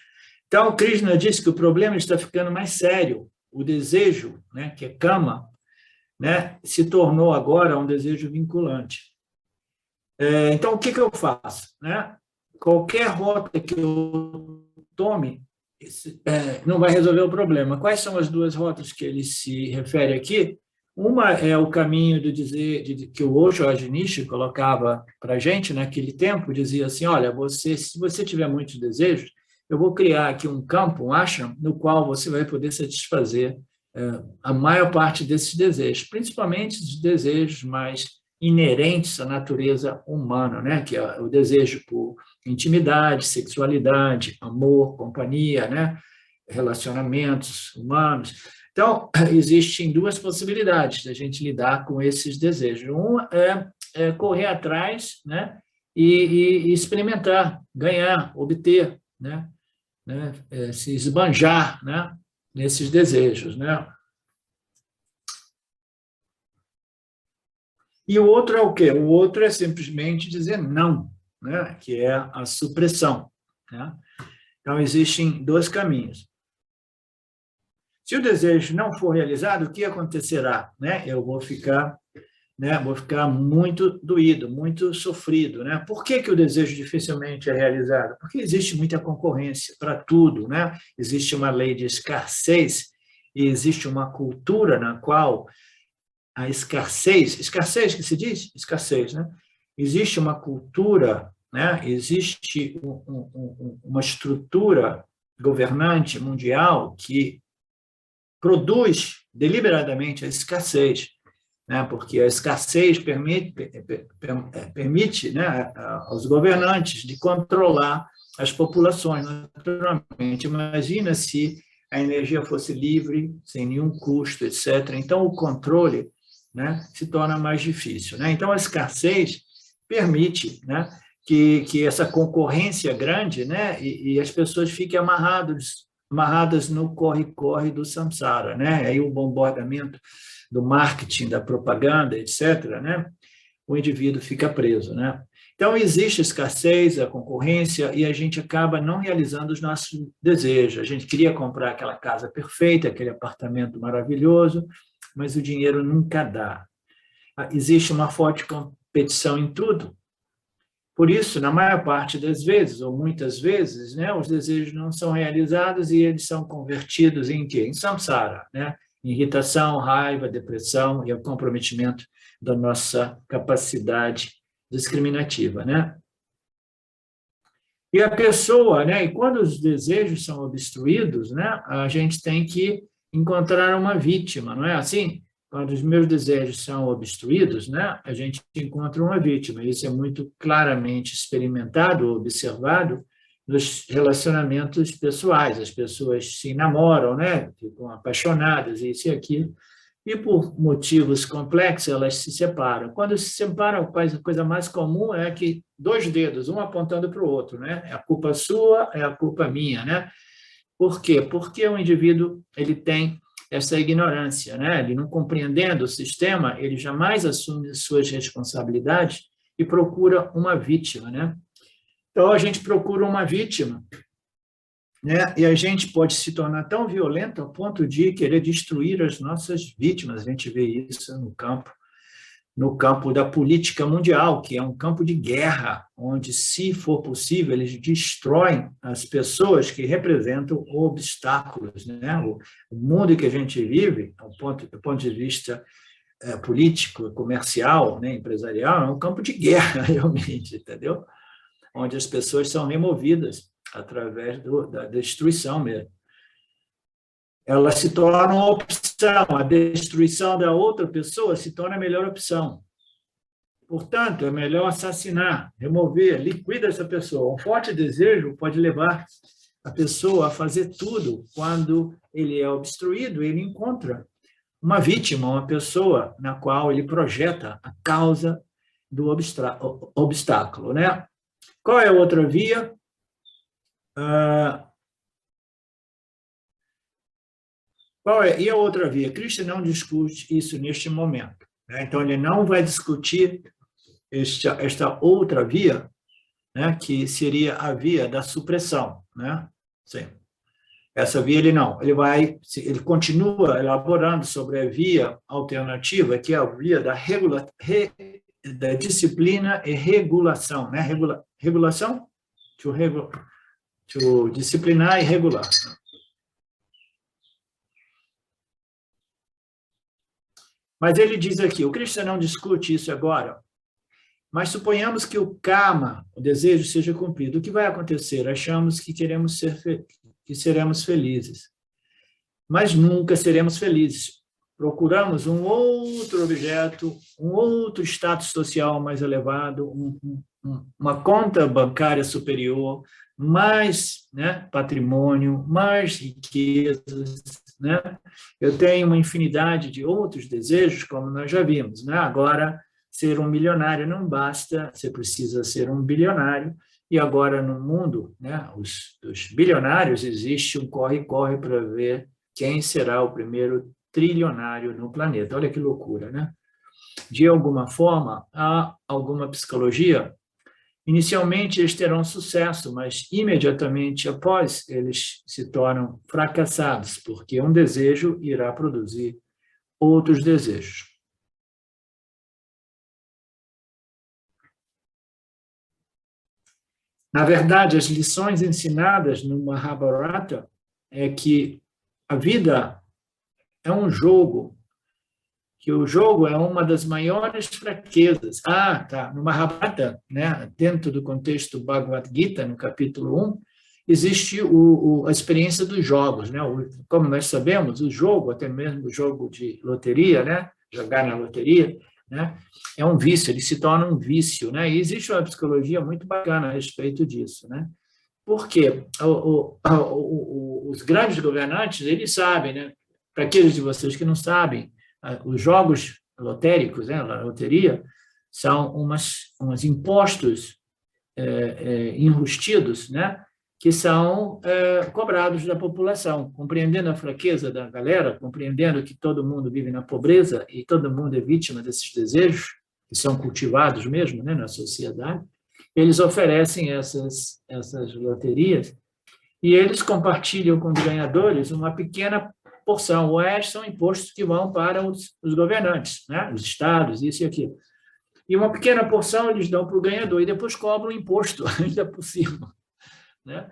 Então, Krishna diz que o problema está ficando mais sério. O desejo, né, que é kama, né, se tornou agora um desejo vinculante. Então, o que eu faço? Né? Qualquer rota que eu tome não vai resolver o problema. Quais são as duas rotas que ele se refere aqui? Uma é o caminho do dizer que o Osho Ajinishi colocava para a gente naquele tempo, dizia assim, olha, se você tiver muitos desejos, eu vou criar aqui um campo, um ashram, no qual você vai poder satisfazer a maior parte desses desejos, principalmente os desejos mais inerentes à natureza humana, né? Que é o desejo por intimidade, sexualidade, amor, companhia, né? Relacionamentos humanos. Então, existem duas possibilidades da gente lidar com esses desejos. Uma é correr atrás, né? E experimentar, ganhar, obter, né? Se esbanjar, né, nesses desejos, né? E o outro é o quê? O outro é simplesmente dizer não, né, que é a supressão, né? Então, existem dois caminhos. Se o desejo não for realizado, o que acontecerá? Né? Eu vou ficar muito doído, muito sofrido, né? Por que o desejo dificilmente é realizado? Porque existe muita concorrência para tudo, né? Existe uma lei de escassez e existe uma cultura na qual a escassez que se diz? Escassez, né? Existe uma cultura, né? Existe uma estrutura governante mundial que produz deliberadamente a escassez, né? Porque a escassez permite, né, aos governantes de controlar as populações naturalmente. Imagina se a energia fosse livre, sem nenhum custo, etc. Então, o controle, né, se torna mais difícil, né? Então, a escassez permite, né, que essa concorrência grande, né, e as pessoas fiquem amarradas no corre-corre do samsara, né? Aí o bombardeamento do marketing, da propaganda, etc., né? O indivíduo fica preso, né? Então, existe a escassez, a concorrência, e a gente acaba não realizando os nossos desejos. A gente queria comprar aquela casa perfeita, aquele apartamento maravilhoso, mas o dinheiro nunca dá. Existe uma forte competição em tudo. Por isso, na maior parte das vezes, ou muitas vezes, né, os desejos não são realizados e eles são convertidos em quê? Em samsara, né? Irritação, raiva, depressão e o comprometimento da nossa capacidade discriminativa, né? E a pessoa, né, e quando os desejos são obstruídos, né, a gente tem que encontrar uma vítima, não é assim? Quando os meus desejos são obstruídos, né, a gente encontra uma vítima. Isso é muito claramente experimentado, observado nos relacionamentos pessoais. As pessoas se namoram, né, ficam apaixonadas, isso e aquilo, e por motivos complexos elas se separam. Quando se separam, a coisa mais comum é que dois dedos, um apontando para o outro, né? É a culpa sua, é a culpa minha, né? Por quê? Porque o indivíduo ele tem essa ignorância, né? Ele não compreendendo o sistema, ele jamais assume suas responsabilidades e procura uma vítima, né? Então, a gente procura uma vítima, né? E a gente pode se tornar tão violento ao ponto de querer destruir as nossas vítimas. A gente vê isso no campo da política mundial, que é um campo de guerra, onde, se for possível, eles destroem as pessoas que representam obstáculos, né? O mundo que a gente vive, do ponto de vista político, comercial, né, empresarial, é um campo de guerra, realmente, entendeu? Onde as pessoas são removidas através da destruição mesmo. Ela se torna uma opção, a destruição da outra pessoa se torna a melhor opção. Portanto, é melhor assassinar, remover, liquidar essa pessoa. Um forte desejo pode levar a pessoa a fazer tudo. Quando ele é obstruído, ele encontra uma vítima, uma pessoa na qual ele projeta a causa do obstáculo, né? Qual é a outra via? E a outra via? Cristo não discute isso neste momento, né? Então, ele não vai discutir esta outra via, né, que seria a via da supressão, né? Sim. Essa via ele continua elaborando sobre a via alternativa, que é a via da disciplina e regulação, né? Regulação? To disciplinar e regular. Mas ele diz aqui, o Cristo não discute isso agora, mas suponhamos que o karma, o desejo, seja cumprido. O que vai acontecer? Achamos que que seremos felizes, mas nunca seremos felizes. Procuramos um outro objeto, um outro status social mais elevado, uma conta bancária superior, mais, né, patrimônio, mais riquezas, né? Eu tenho uma infinidade de outros desejos, como nós já vimos, né? Agora, ser um milionário não basta, você precisa ser um bilionário, e agora no mundo, né, dos bilionários, existe um corre-corre para ver quem será o primeiro trilionário no planeta. Olha que loucura, né? De alguma forma, há alguma psicologia. Inicialmente, eles terão sucesso, mas imediatamente após, eles se tornam fracassados, porque um desejo irá produzir outros desejos. Na verdade, as lições ensinadas no Mahabharata é que a vida é um jogo, que o jogo é uma das maiores fraquezas. No Mahabharata, né, dentro do contexto Bhagavad Gita, no capítulo 1, existe a experiência dos jogos, né? Como nós sabemos, o jogo, até mesmo o jogo de loteria, né, jogar na loteria, né, é um vício, ele se torna um vício, né? E existe uma psicologia muito bacana a respeito disso, né? Porque os grandes governantes, eles sabem, né? Para aqueles de vocês que não sabem, os jogos lotéricos, né, a loteria, são uns impostos enrustidos, né, que são cobrados da população, compreendendo a fraqueza da galera, compreendendo que todo mundo vive na pobreza e todo mundo é vítima desses desejos, que são cultivados mesmo, né, na sociedade. Eles oferecem essas loterias e eles compartilham com os ganhadores uma pequena porção. O resto são impostos que vão para os governantes, né? Os estados, isso e aquilo. E uma pequena porção eles dão para o ganhador e depois cobram imposto ainda por cima, né?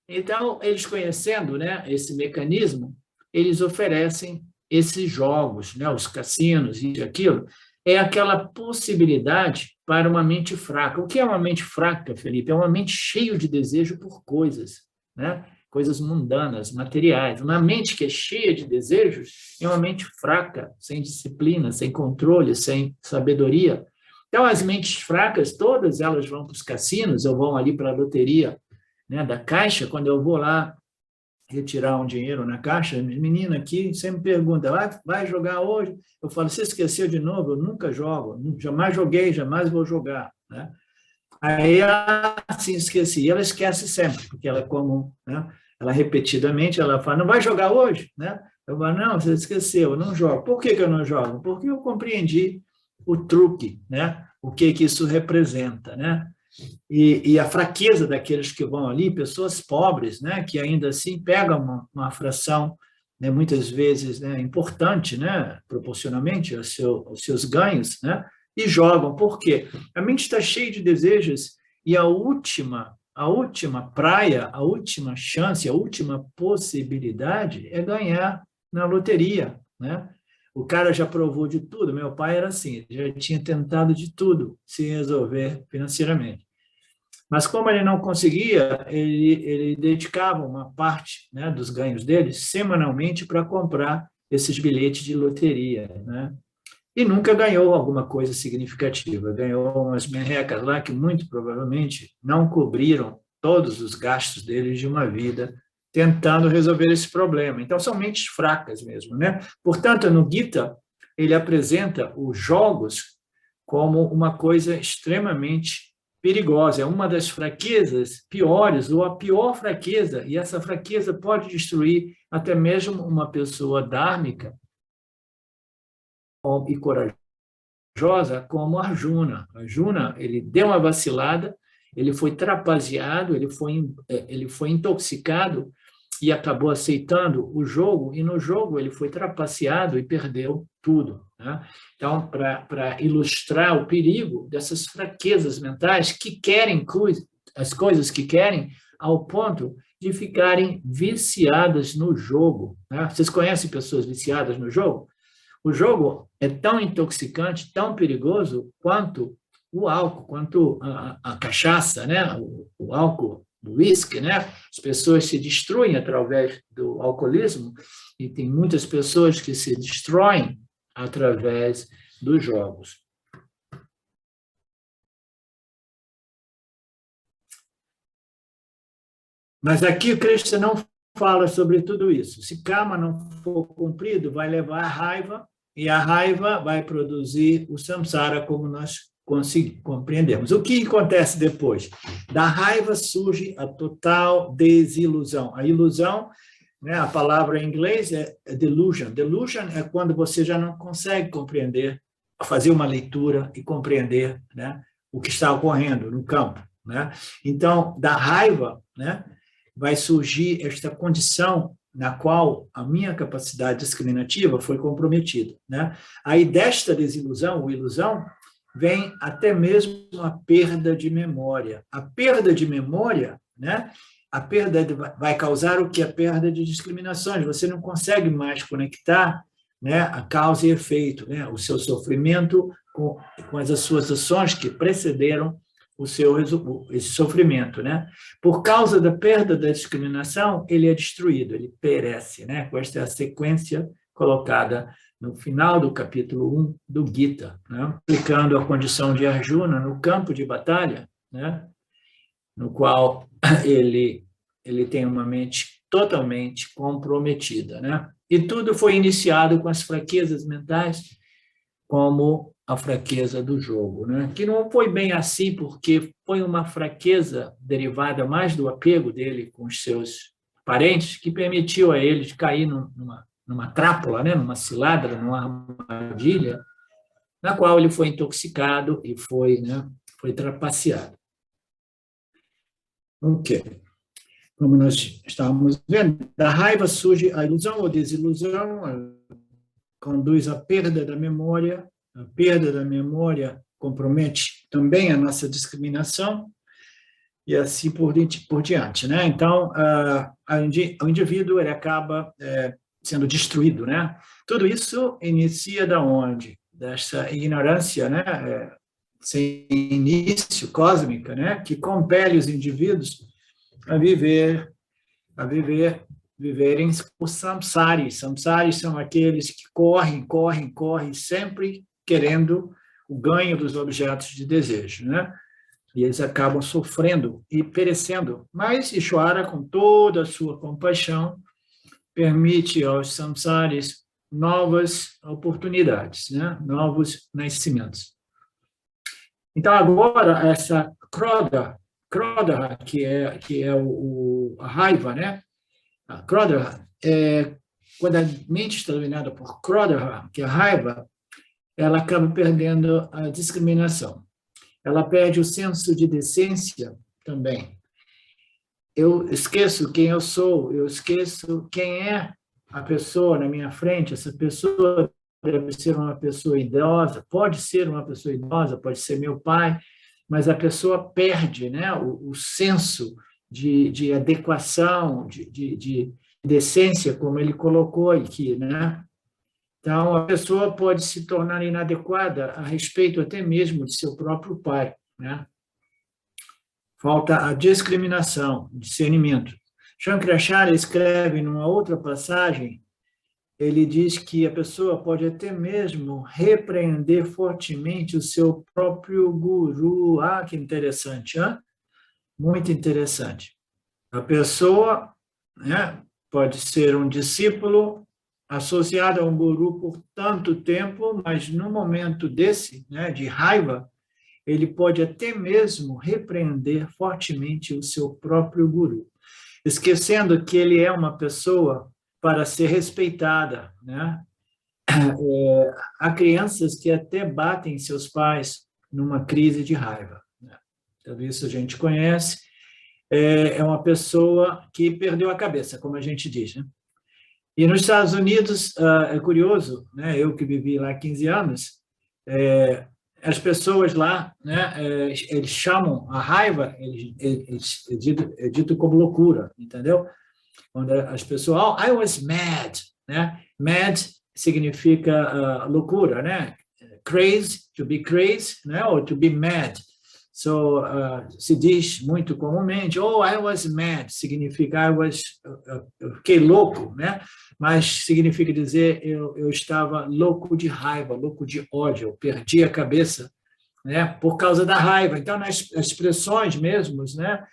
Então, eles conhecendo, né, esse mecanismo, eles oferecem esses jogos, né, os cassinos e aquilo, é aquela possibilidade para uma mente fraca. O que é uma mente fraca, Felipe? É uma mente cheia de desejo por coisas, né? Coisas mundanas, materiais. Uma mente que é cheia de desejos é uma mente fraca, sem disciplina, sem controle, sem sabedoria. Então, as mentes fracas, todas elas vão para os cassinos, ou vão ali para a loteria, né, da Caixa. Quando eu vou lá retirar um dinheiro na Caixa, a menina aqui sempre me pergunta, vai jogar hoje? Eu falo, você esqueceu de novo? Eu nunca jogo, jamais joguei, jamais vou jogar, né? Aí ela se esquece, e ela esquece sempre, porque ela é comum, né? ela repetidamente, ela fala, não vai jogar hoje? Né? Eu falo, não, você esqueceu, eu não jogo. Por que eu não jogo? Porque eu compreendi o truque, né? O que isso representa, né? E a fraqueza daqueles que vão ali, pessoas pobres, né? Que ainda assim pegam uma fração, né? Muitas vezes, né? Importante, né? Proporcionalmente aos seus ganhos, né? E jogam. Por quê? A mente está cheia de desejos e a última praia, a última chance, a última possibilidade é ganhar na loteria, né? O cara já provou de tudo. Meu pai era assim, já tinha tentado de tudo se resolver financeiramente. Mas como ele não conseguia, ele dedicava uma parte, né, dos ganhos dele semanalmente para comprar esses bilhetes de loteria, né? E nunca ganhou alguma coisa significativa. Ganhou umas merrecas lá que muito provavelmente não cobriram todos os gastos dele de uma vida tentando resolver esse problema. Então, são mentes fracas mesmo, né? Portanto, no Gita, ele apresenta os jogos como uma coisa extremamente perigosa, é uma das fraquezas piores, ou a pior fraqueza, e essa fraqueza pode destruir até mesmo uma pessoa dármica e corajosa como Arjuna. Arjuna, ele deu uma vacilada, ele foi trapaceado, ele foi intoxicado e acabou aceitando o jogo, e no jogo ele foi trapaceado e perdeu tudo, né? Então, para ilustrar o perigo dessas fraquezas mentais que querem as coisas que querem, ao ponto de ficarem viciadas no jogo, né? Vocês conhecem pessoas viciadas no jogo? O jogo é tão intoxicante, tão perigoso quanto o álcool, quanto a cachaça, né? O álcool, o uísque, né? As pessoas se destruem através do alcoolismo e tem muitas pessoas que se destroem através dos jogos. Mas aqui o Krishna não fala sobre tudo isso. Se karma não for cumprido, vai levar à raiva, e a raiva vai produzir o samsara, como nós compreendemos. O que acontece depois? Da raiva surge a total desilusão. A ilusão, né, a palavra em inglês é delusion. Delusion é quando você já não consegue compreender, fazer uma leitura e compreender, né, o que está ocorrendo no campo, né? Então, da raiva, né, vai surgir esta condição na qual a minha capacidade discriminativa foi comprometida, né? Aí desta desilusão, ou ilusão, vem até mesmo a perda de memória. A perda de memória, né? A perda vai causar o que? A perda de discriminações. Você não consegue mais conectar, né, a causa e efeito, né? O seu sofrimento com as suas ações que precederam esse sofrimento, né? Por causa da perda da discriminação, ele é destruído, ele perece, né? Esta é a sequência colocada no final do capítulo 1 do Gita, né? Explicando a condição de Arjuna no campo de batalha, né? No qual ele tem uma mente totalmente comprometida, né? E tudo foi iniciado com as fraquezas mentais, como a fraqueza do jogo, né? Que não foi bem assim, porque foi uma fraqueza derivada mais do apego dele com os seus parentes, que permitiu a ele de cair numa trápula, né? Numa cilada, numa armadilha, na qual ele foi intoxicado e foi trapaceado. Ok. Como nós estávamos vendo, da raiva surge a ilusão ou desilusão, conduz à perda da memória. A perda da memória compromete também a nossa discriminação, e assim por diante, né? Então, o indivíduo ele acaba sendo destruído, né? Tudo isso inicia da onde? Dessa ignorância, né? Sem início, cósmica, né? Que compele os indivíduos a viverem os samsaris. Samsaris são aqueles que correm, sempre querendo o ganho dos objetos de desejo, né? E eles acabam sofrendo e perecendo. Mas Ishvara, com toda a sua compaixão, permite aos samsaris novas oportunidades, né? Novos nascimentos. Então, agora, essa Krodha, que é a raiva, né? Kroder, quando a mente está dominada por Kroder, que é a raiva, ela acaba perdendo a discriminação. Ela perde o senso de decência também. Eu esqueço quem eu sou, eu esqueço quem é a pessoa na minha frente. Essa pessoa deve ser uma pessoa idosa, pode ser uma pessoa idosa, pode ser meu pai, mas a pessoa perde, né, o senso de adequação, de decência, como ele colocou aqui, né? Então, a pessoa pode se tornar inadequada a respeito até mesmo de seu próprio pai, né? Falta a discriminação, o discernimento. Shankaracharya escreve numa outra passagem, ele diz que a pessoa pode até mesmo repreender fortemente o seu próprio guru. Ah, que interessante, hein? Muito interessante. A pessoa, né, pode ser um discípulo associado a um guru por tanto tempo, mas no momento desse, né, de raiva, ele pode até mesmo repreender fortemente o seu próprio guru, esquecendo que ele é uma pessoa para ser respeitada, né? Há crianças que até batem seus pais numa crise de raiva, né? Então, isso a gente conhece. É uma pessoa que perdeu a cabeça, como a gente diz, né? E nos Estados Unidos, é curioso, né? Eu que vivi lá 15 anos, as pessoas lá, né, eles chamam a raiva, é dito como loucura, entendeu? Quando as pessoas, oh, I was mad, né? Mad significa loucura, né? Crazy, to be crazy, né? Ou to be mad. So, se diz muito comumente, oh, I was mad, significa eu fiquei louco, né? Mas significa dizer eu estava louco de raiva, louco de ódio, eu perdi a cabeça, né? Por causa da raiva. Então, nas expressões mesmo, né,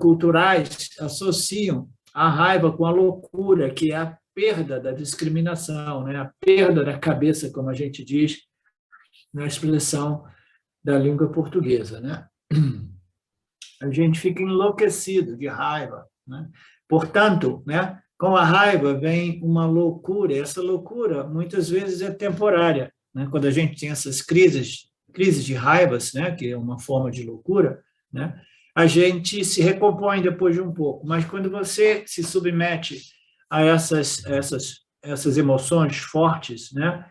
culturais, associam a raiva com a loucura, que é a perda da discriminação, né? A perda da cabeça, como a gente diz na expressão da língua portuguesa, né? A gente fica enlouquecido de raiva, né? Portanto, né, com a raiva vem uma loucura. Essa loucura muitas vezes é temporária, né? Quando a gente tem essas crises de raivas, né, que é uma forma de loucura, né, a gente se recompõe depois de um pouco. Mas quando você se submete a essas emoções fortes, né,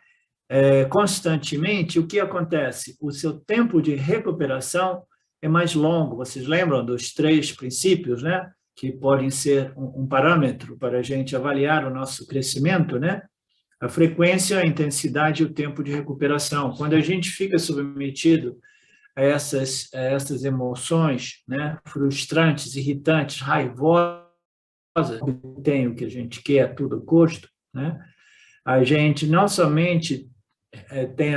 constantemente, o que acontece? O seu tempo de recuperação é mais longo. Vocês lembram dos 3 princípios, né? Que podem ser um parâmetro para a gente avaliar o nosso crescimento, né? A frequência, a intensidade e o tempo de recuperação. Quando a gente fica submetido a essas emoções, né, frustrantes, irritantes, raivosas, tem o que a gente quer a todo custo, né? A gente não somente tem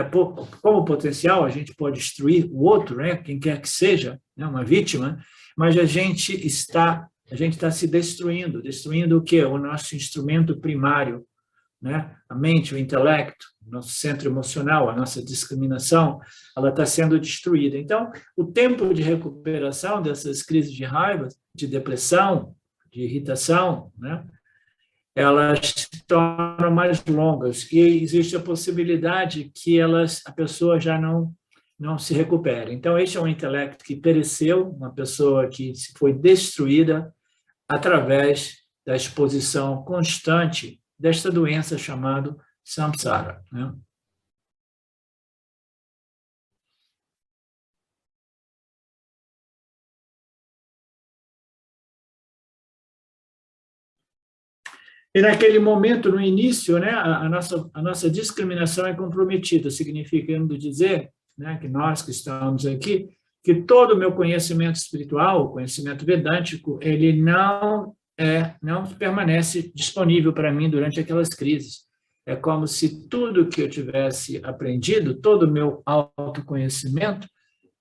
como potencial, a gente pode destruir o outro, né, quem quer que seja, né, uma vítima, mas a gente está se destruindo o quê? O nosso instrumento primário, né? A mente, o intelecto, o nosso centro emocional, a nossa discriminação, ela está sendo destruída. Então, o tempo de recuperação dessas crises de raiva, de depressão, de irritação, né, elas se tornam mais longas e existe a possibilidade que a pessoa já não se recupere. Então, este é um intelecto que pereceu, uma pessoa que foi destruída através da exposição constante desta doença chamada samsara, né? E naquele momento, no início, né, a nossa discriminação é comprometida, significando dizer, né, que nós que estamos aqui, que todo o meu conhecimento espiritual, o conhecimento vedântico, ele não permanece disponível para mim durante aquelas crises. É como se tudo que eu tivesse aprendido, todo o meu autoconhecimento,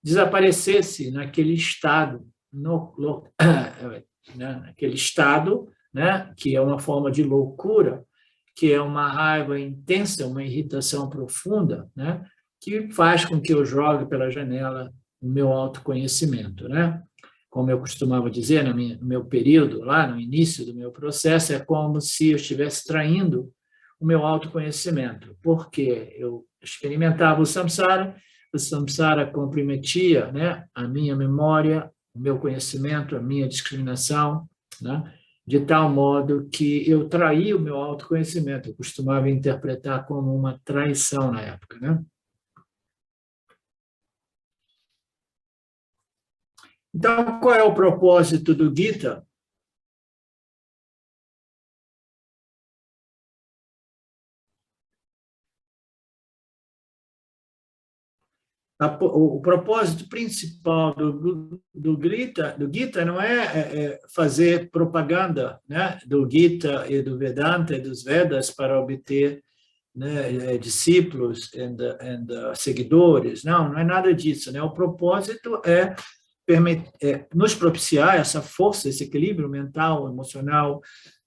desaparecesse naquele estado, naquele estado, né, que é uma forma de loucura, que é uma raiva intensa, uma irritação profunda, né, que faz com que eu jogue pela janela o meu autoconhecimento, né? como eu costumava dizer no meu período, lá no início do meu processo, é como se eu estivesse traindo o meu autoconhecimento, porque eu experimentava o samsara comprometia, né, a minha memória, o meu conhecimento, a minha discriminação, né, de tal modo que eu traí o meu autoconhecimento. Eu costumava interpretar como uma traição na época, né? Então, qual é o propósito do Gita? O propósito principal do Gita não é fazer propaganda, né, do Gita e do Vedanta e dos Vedas para obter, né, discípulos e seguidores. Não é nada disso. Né? O propósito é nos propiciar essa força, esse equilíbrio mental, emocional,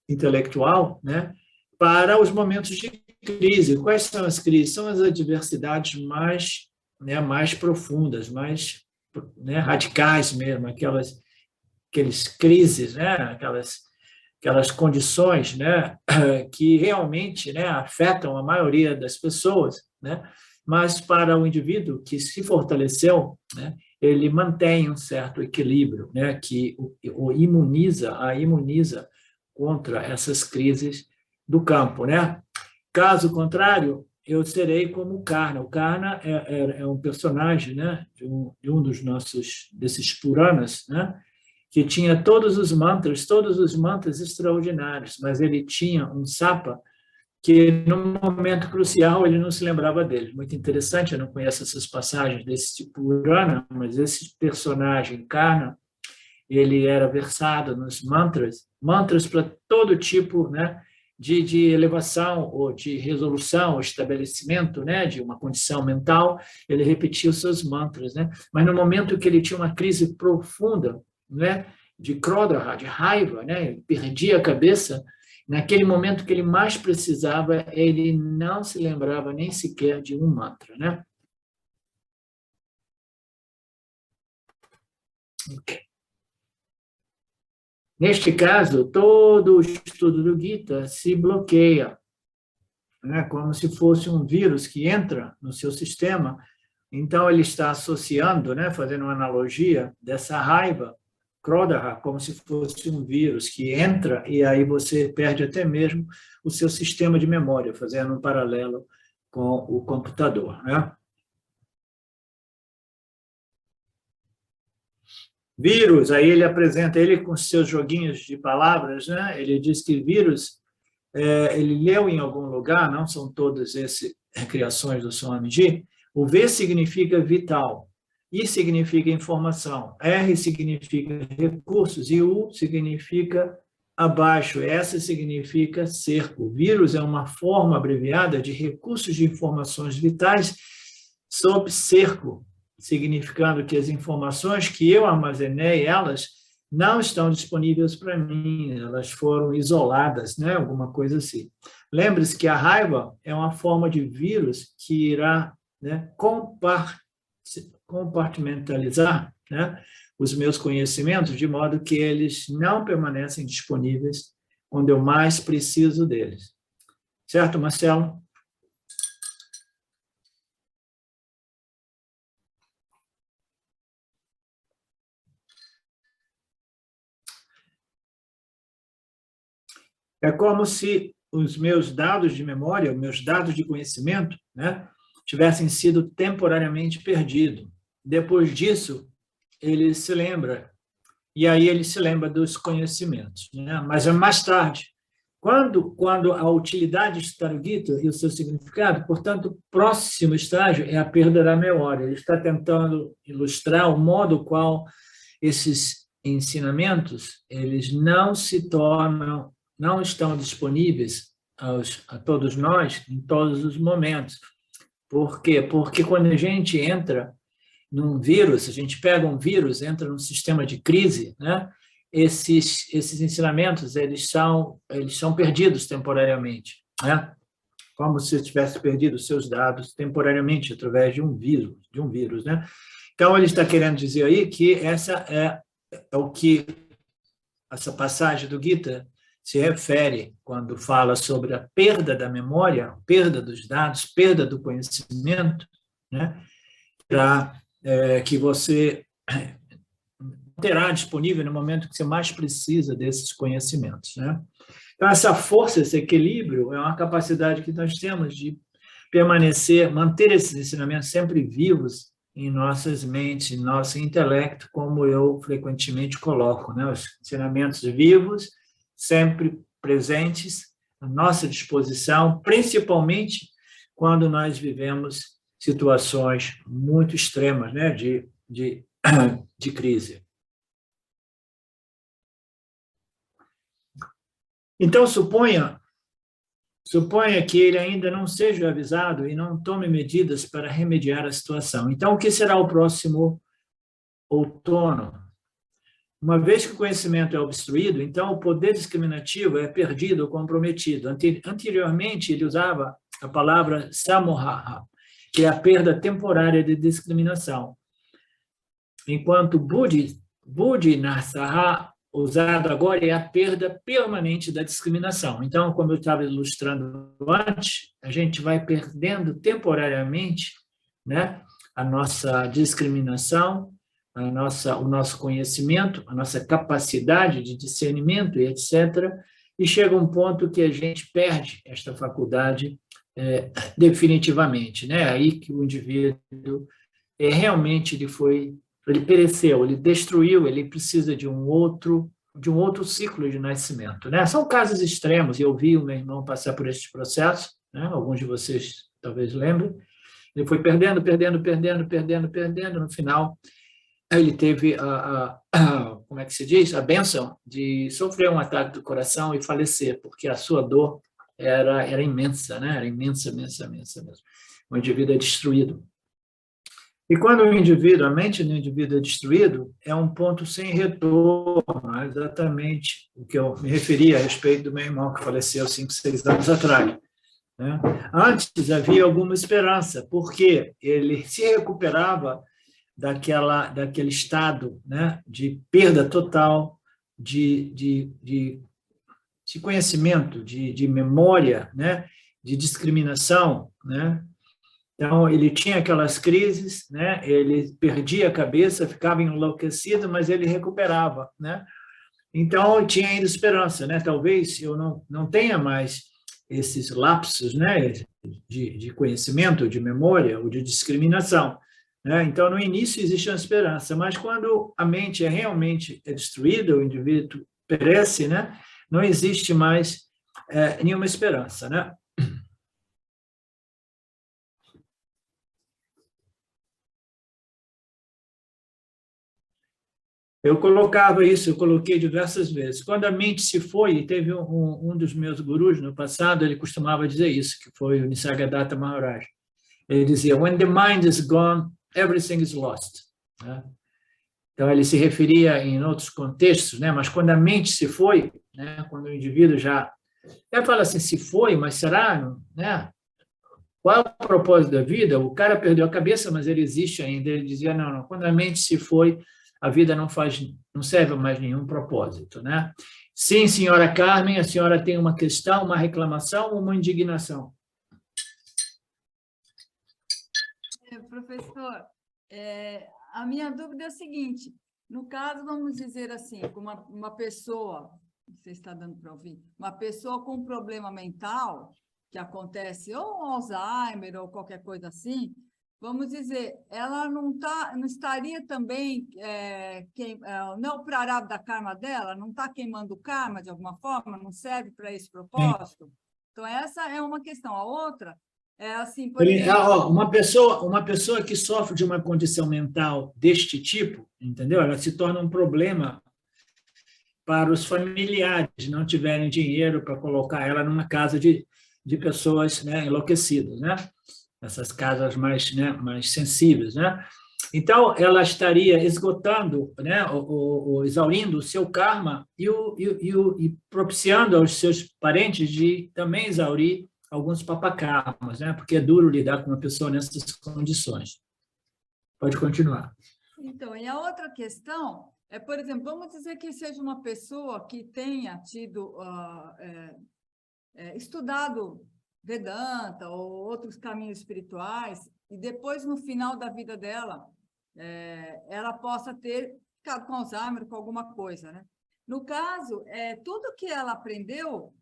intelectual, né, para os momentos de crise. Quais são as crises? São as adversidades mais, né, mais profundas, mais, né, radicais mesmo, aquelas crises, né, aquelas condições, né, que realmente, né, afetam a maioria das pessoas, né, mas para o indivíduo que se fortaleceu, né, ele mantém um certo equilíbrio, né, que o imuniza contra essas crises do campo, né? Caso contrário, eu serei como o Karna. O Karna é um personagem, né, de um desses Puranas, né, que tinha todos os mantras extraordinários, mas ele tinha um sapa que, num momento crucial, ele não se lembrava dele. Muito interessante, eu não conheço essas passagens desse tipo Purana, mas esse personagem, Karna, ele era versado nos mantras para todo tipo, né, de elevação ou de resolução, ou estabelecimento, né, de uma condição mental, ele repetia os seus mantras, né? Mas no momento que ele tinha uma crise profunda, né, de krodha, de raiva, né, ele perdia a cabeça, naquele momento que ele mais precisava, ele não se lembrava nem sequer de um mantra, né? Okay. Neste caso, todo o estudo do Gita se bloqueia, né, como se fosse um vírus que entra no seu sistema. Então, ele está associando, né, fazendo uma analogia dessa raiva, Krodha, como se fosse um vírus que entra e aí você perde até mesmo o seu sistema de memória, fazendo um paralelo com o computador, né? Vírus, aí ele apresenta ele com seus joguinhos de palavras, né? Ele diz que vírus, ele leu em algum lugar, não são todas essas criações do Swamiji, o V significa vital, I significa informação, R significa recursos e U significa abaixo, S significa cerco. Vírus é uma forma abreviada de recursos de informações vitais sob cerco, significando que as informações que eu armazenei, elas não estão disponíveis para mim, elas foram isoladas, né? Alguma coisa assim. Lembre-se que a raiva é uma forma de vírus que irá, né, compartimentalizar, né, os meus conhecimentos, de modo que eles não permanecem disponíveis quando eu mais preciso deles. Certo, Marcelo? É como se os meus dados de memória, os meus dados de conhecimento, né, tivessem sido temporariamente perdidos. Depois disso, ele se lembra, e aí ele se lembra dos conhecimentos, né? Mas é mais tarde. Quando a utilidade está no Gita e o seu significado, portanto, o próximo estágio é a perda da memória. Ele está tentando ilustrar o modo qual esses ensinamentos, eles não estão disponíveis a todos nós em todos os momentos. Por quê? Porque quando a gente entra num vírus, a gente pega um vírus, entra num sistema de crise, né? Esses ensinamentos, eles são perdidos temporariamente, né? Como se tivesse perdido os seus dados temporariamente através de um vírus, né? Então, ele está querendo dizer aí que essa é é o que essa passagem do Gita se refere quando fala sobre a perda da memória, perda dos dados, perda do conhecimento, né? Que você terá disponível no momento que você mais precisa desses conhecimentos, né? Então, essa força, esse equilíbrio é uma capacidade que nós temos de permanecer, manter esses ensinamentos sempre vivos em nossas mentes, em nosso intelecto, como eu frequentemente coloco, né? Os ensinamentos vivos, sempre presentes, à nossa disposição, principalmente quando nós vivemos situações muito extremas, né? de crise. Então, suponha que ele ainda não seja avisado e não tome medidas para remediar a situação. Então, o que será o próximo outono? Uma vez que o conhecimento é obstruído, então o poder discriminativo é perdido ou comprometido. Anteriormente, ele usava a palavra samoha, que é a perda temporária de discriminação. Enquanto buddhi-nasaha, usado agora, é a perda permanente da discriminação. Então, como eu estava ilustrando antes, a gente vai perdendo temporariamente, né, a nossa discriminação, o nosso conhecimento, a nossa capacidade de discernimento, e etc., e chega um ponto que a gente perde esta faculdade definitivamente, né? Aí que o indivíduo realmente ele pereceu, ele destruiu, ele precisa de um outro ciclo de nascimento, né? São casos extremos, e eu vi o meu irmão passar por este processo, né? Alguns de vocês talvez lembrem. Ele foi perdendo, no final ele teve como é que se diz? A bênção de sofrer um ataque do coração e falecer, porque a sua dor era imensa, né? Era imensa mesmo. O indivíduo é destruído. E quando a mente do indivíduo é destruído, é um ponto sem retorno, é exatamente o que eu me referi a respeito do meu irmão que faleceu 5, 6 anos atrás, né? Antes havia alguma esperança, porque ele se recuperava daquele estado, né, de perda total de conhecimento, de memória, né, de discriminação, né? Então, ele tinha aquelas crises, né? Ele perdia a cabeça, ficava enlouquecido, mas ele recuperava, né? Então, tinha ainda esperança, né? Talvez eu não tenha mais esses lapsos, né, de conhecimento, de memória ou de discriminação, né? Então, no início existe uma esperança, mas quando a mente realmente destruída, o indivíduo perece, né? Não existe mais nenhuma esperança, né? Eu coloquei diversas vezes. Quando a mente se foi, teve um dos meus gurus no passado, ele costumava dizer isso, que foi o Nisargadatta Maharaj. Ele dizia, when the mind is gone, everything is lost. Né? Então, ele se referia em outros contextos, né? Mas quando a mente se foi, né? Quando o indivíduo já... Ele fala assim, se foi, mas será? Né? Qual é o propósito da vida? O cara perdeu a cabeça, mas ele existe ainda. Ele dizia, não, quando a mente se foi, a vida não serve a mais nenhum propósito, né? Sim, senhora Carmen, a senhora tem uma questão, uma reclamação ou uma indignação? Professor, a minha dúvida é a seguinte, no caso, vamos dizer assim, uma pessoa, você está dando para ouvir, uma pessoa com um problema mental, que acontece ou Alzheimer ou qualquer coisa assim, vamos dizer, ela não estaria também, não o prarabdha da karma dela, não está queimando o karma de alguma forma, não serve para esse propósito? Sim. Então, essa é uma questão. A outra é assim, por exemplo... Uma pessoa que sofre de uma condição mental deste tipo, entendeu? Ela se torna um problema para os familiares, não tiverem dinheiro para colocar ela numa casa de pessoas, né, enlouquecidas, né? Essas casas mais sensíveis, né? Então, ela estaria esgotando, né, exaurindo o seu karma e propiciando aos seus parentes de também exaurir alguns papakarmas, né? Porque é duro lidar com uma pessoa nessas condições. Pode continuar. Então, e a outra questão por exemplo, vamos dizer que seja uma pessoa que tenha tido, estudado Vedanta ou outros caminhos espirituais, e depois, no final da vida dela, ela possa ter ficado com Alzheimer, com alguma coisa, né? No caso, tudo que ela aprendeu,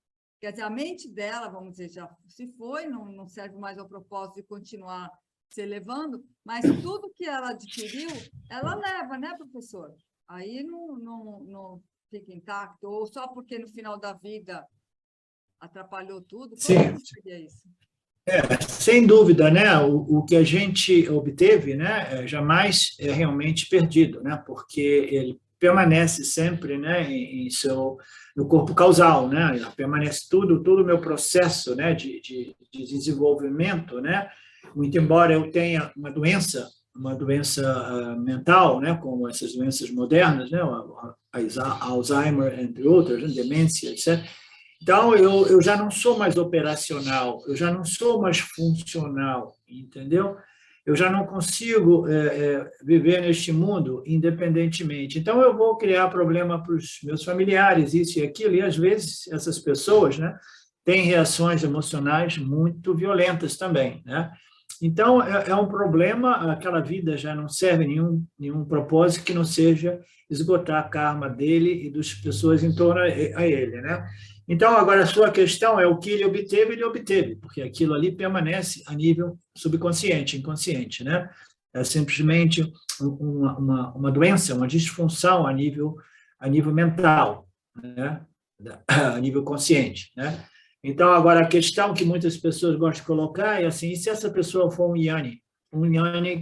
quer dizer, a mente dela, vamos dizer, já se foi, não serve mais ao propósito de continuar se elevando, mas tudo que ela adquiriu, ela leva, né, professor? Aí não fica intacto, ou só porque no final da vida atrapalhou tudo? Como seria isso? Sem dúvida, né? O que a gente obteve, né, jamais é realmente perdido, né? Porque ele permanece sempre, né, no corpo causal, né? Permanece todo o meu processo, né, de desenvolvimento, né? Muito embora eu tenha uma doença mental, né, como essas doenças modernas, né, Alzheimer, entre outras, né, demência, etc. Então, eu já não sou mais operacional, eu já não sou mais funcional, entendeu? Eu já não consigo viver neste mundo independentemente. Então, eu vou criar problema para os meus familiares, isso e aquilo, e às vezes essas pessoas, né, têm reações emocionais muito violentas também, né? Então, é um problema, aquela vida já não serve nenhum propósito que não seja esgotar a karma dele e das pessoas em torno a ele, né? Então, agora, a sua questão é o que ele obteve, porque aquilo ali permanece a nível subconsciente, inconsciente, né? É simplesmente uma doença, uma disfunção a nível mental, né? A nível consciente, né? Então, agora, a questão que muitas pessoas gostam de colocar é assim, e se essa pessoa for um Yanni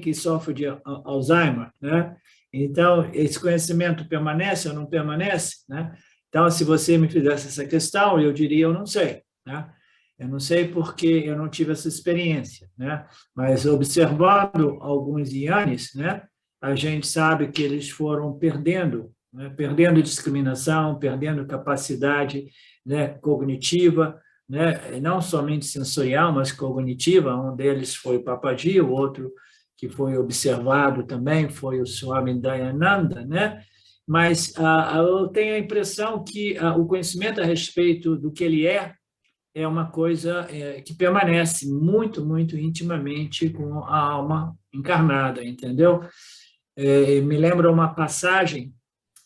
que sofre de Alzheimer, né? Então, esse conhecimento permanece ou não permanece, né? Então, se você me fizesse essa questão, eu diria, eu não sei, né? Eu não sei porque eu não tive essa experiência, né? Mas observando alguns Yannis, né? A gente sabe que eles foram perdendo, né? Perdendo discriminação, perdendo capacidade, né, cognitiva, né? Não somente sensorial, mas cognitiva. Um deles foi o Papaji, o outro que foi observado também foi o Swami Dayananda, né? Mas eu tenho a impressão que o conhecimento a respeito do que ele é uma coisa que permanece muito, muito intimamente com a alma encarnada, entendeu? Me lembra uma passagem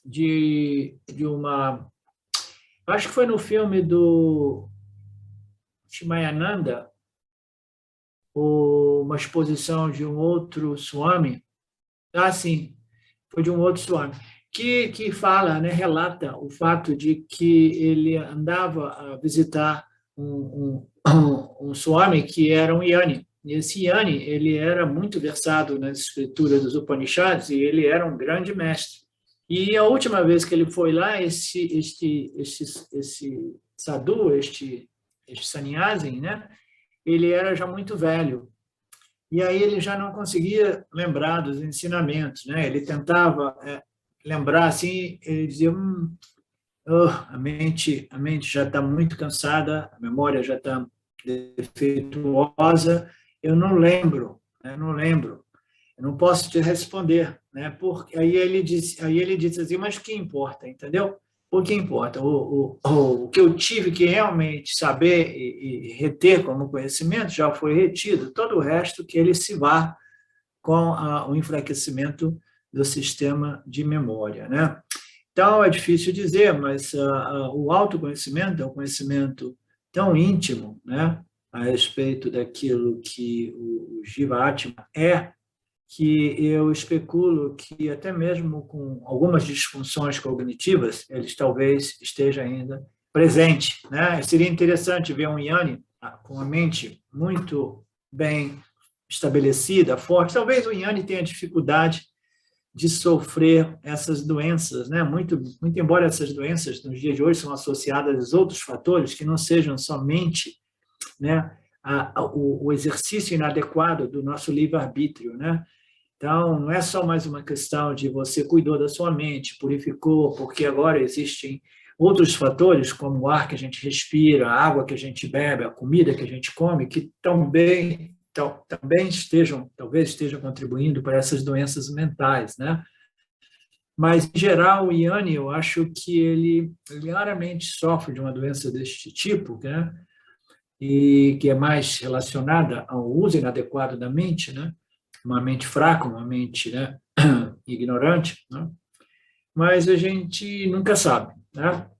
de uma... Acho que foi no filme do Shimayananda, uma exposição de um outro Swami. Sim, foi de um outro Swami. Que fala, né, relata o fato de que ele andava a visitar um Swami que era um Yanni. E esse Yanni, ele era muito versado nas escrituras dos Upanishads e ele era um grande mestre. E a última vez que ele foi lá, esse sadhu, este sannyasi, né, ele era já muito velho. E aí ele já não conseguia lembrar dos ensinamentos, né? Ele tentava lembrar assim, ele dizia, a mente já está muito cansada, a memória já está defeituosa, eu não lembro, eu não posso te responder, né? Porque aí ele disse assim, mas que importa, entendeu? O que importa? O que eu tive que realmente saber e reter como conhecimento já foi retido, todo o resto que ele se vá com o enfraquecimento do sistema de memória, né? Então, é difícil dizer, mas o autoconhecimento é um conhecimento tão íntimo, né, a respeito daquilo que o Jiva Atma é, que eu especulo que até mesmo com algumas disfunções cognitivas, eles talvez esteja ainda presente, né? Seria interessante ver um Yanni com a mente muito bem estabelecida, forte. Talvez o Yanni tenha dificuldade de sofrer essas doenças, né? Muito embora essas doenças nos dias de hoje são associadas a outros fatores que não sejam somente, né, o exercício inadequado do nosso livre-arbítrio, né? Então, não é só mais uma questão de você cuidou da sua mente, purificou, porque agora existem outros fatores, como o ar que a gente respira, a água que a gente bebe, a comida que a gente come, que também talvez estejam contribuindo para essas doenças mentais, né? Mas, em geral, o Yanni, eu acho que ele raramente sofre de uma doença deste tipo, né? E que é mais relacionada ao uso inadequado da mente, né? Uma mente fraca, uma mente, né, ignorante, né? Mas a gente nunca sabe, né?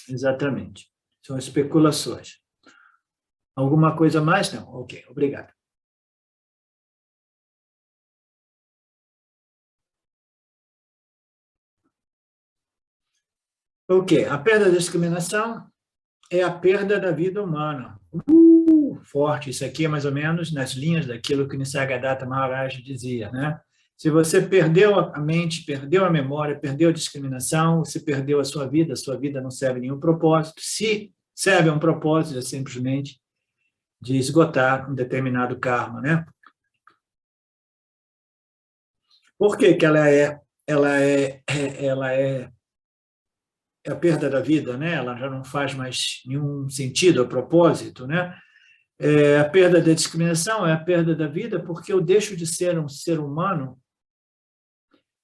Exatamente. São especulações. Alguma coisa mais? Não. Ok, obrigado. Ok, a perda da discriminação é a perda da vida humana. Forte, isso aqui é mais ou menos nas linhas daquilo que Nisargadatta Maharaj dizia, né? Se você perdeu a mente, perdeu a memória, perdeu a discriminação, você perdeu a sua vida não serve a nenhum propósito. Se serve a um propósito, é simplesmente de esgotar um determinado karma, né? Por que que ela é a perda da vida, né? Ela já não faz mais nenhum sentido a propósito, né? A perda da discriminação é a perda da vida porque eu deixo de ser um ser humano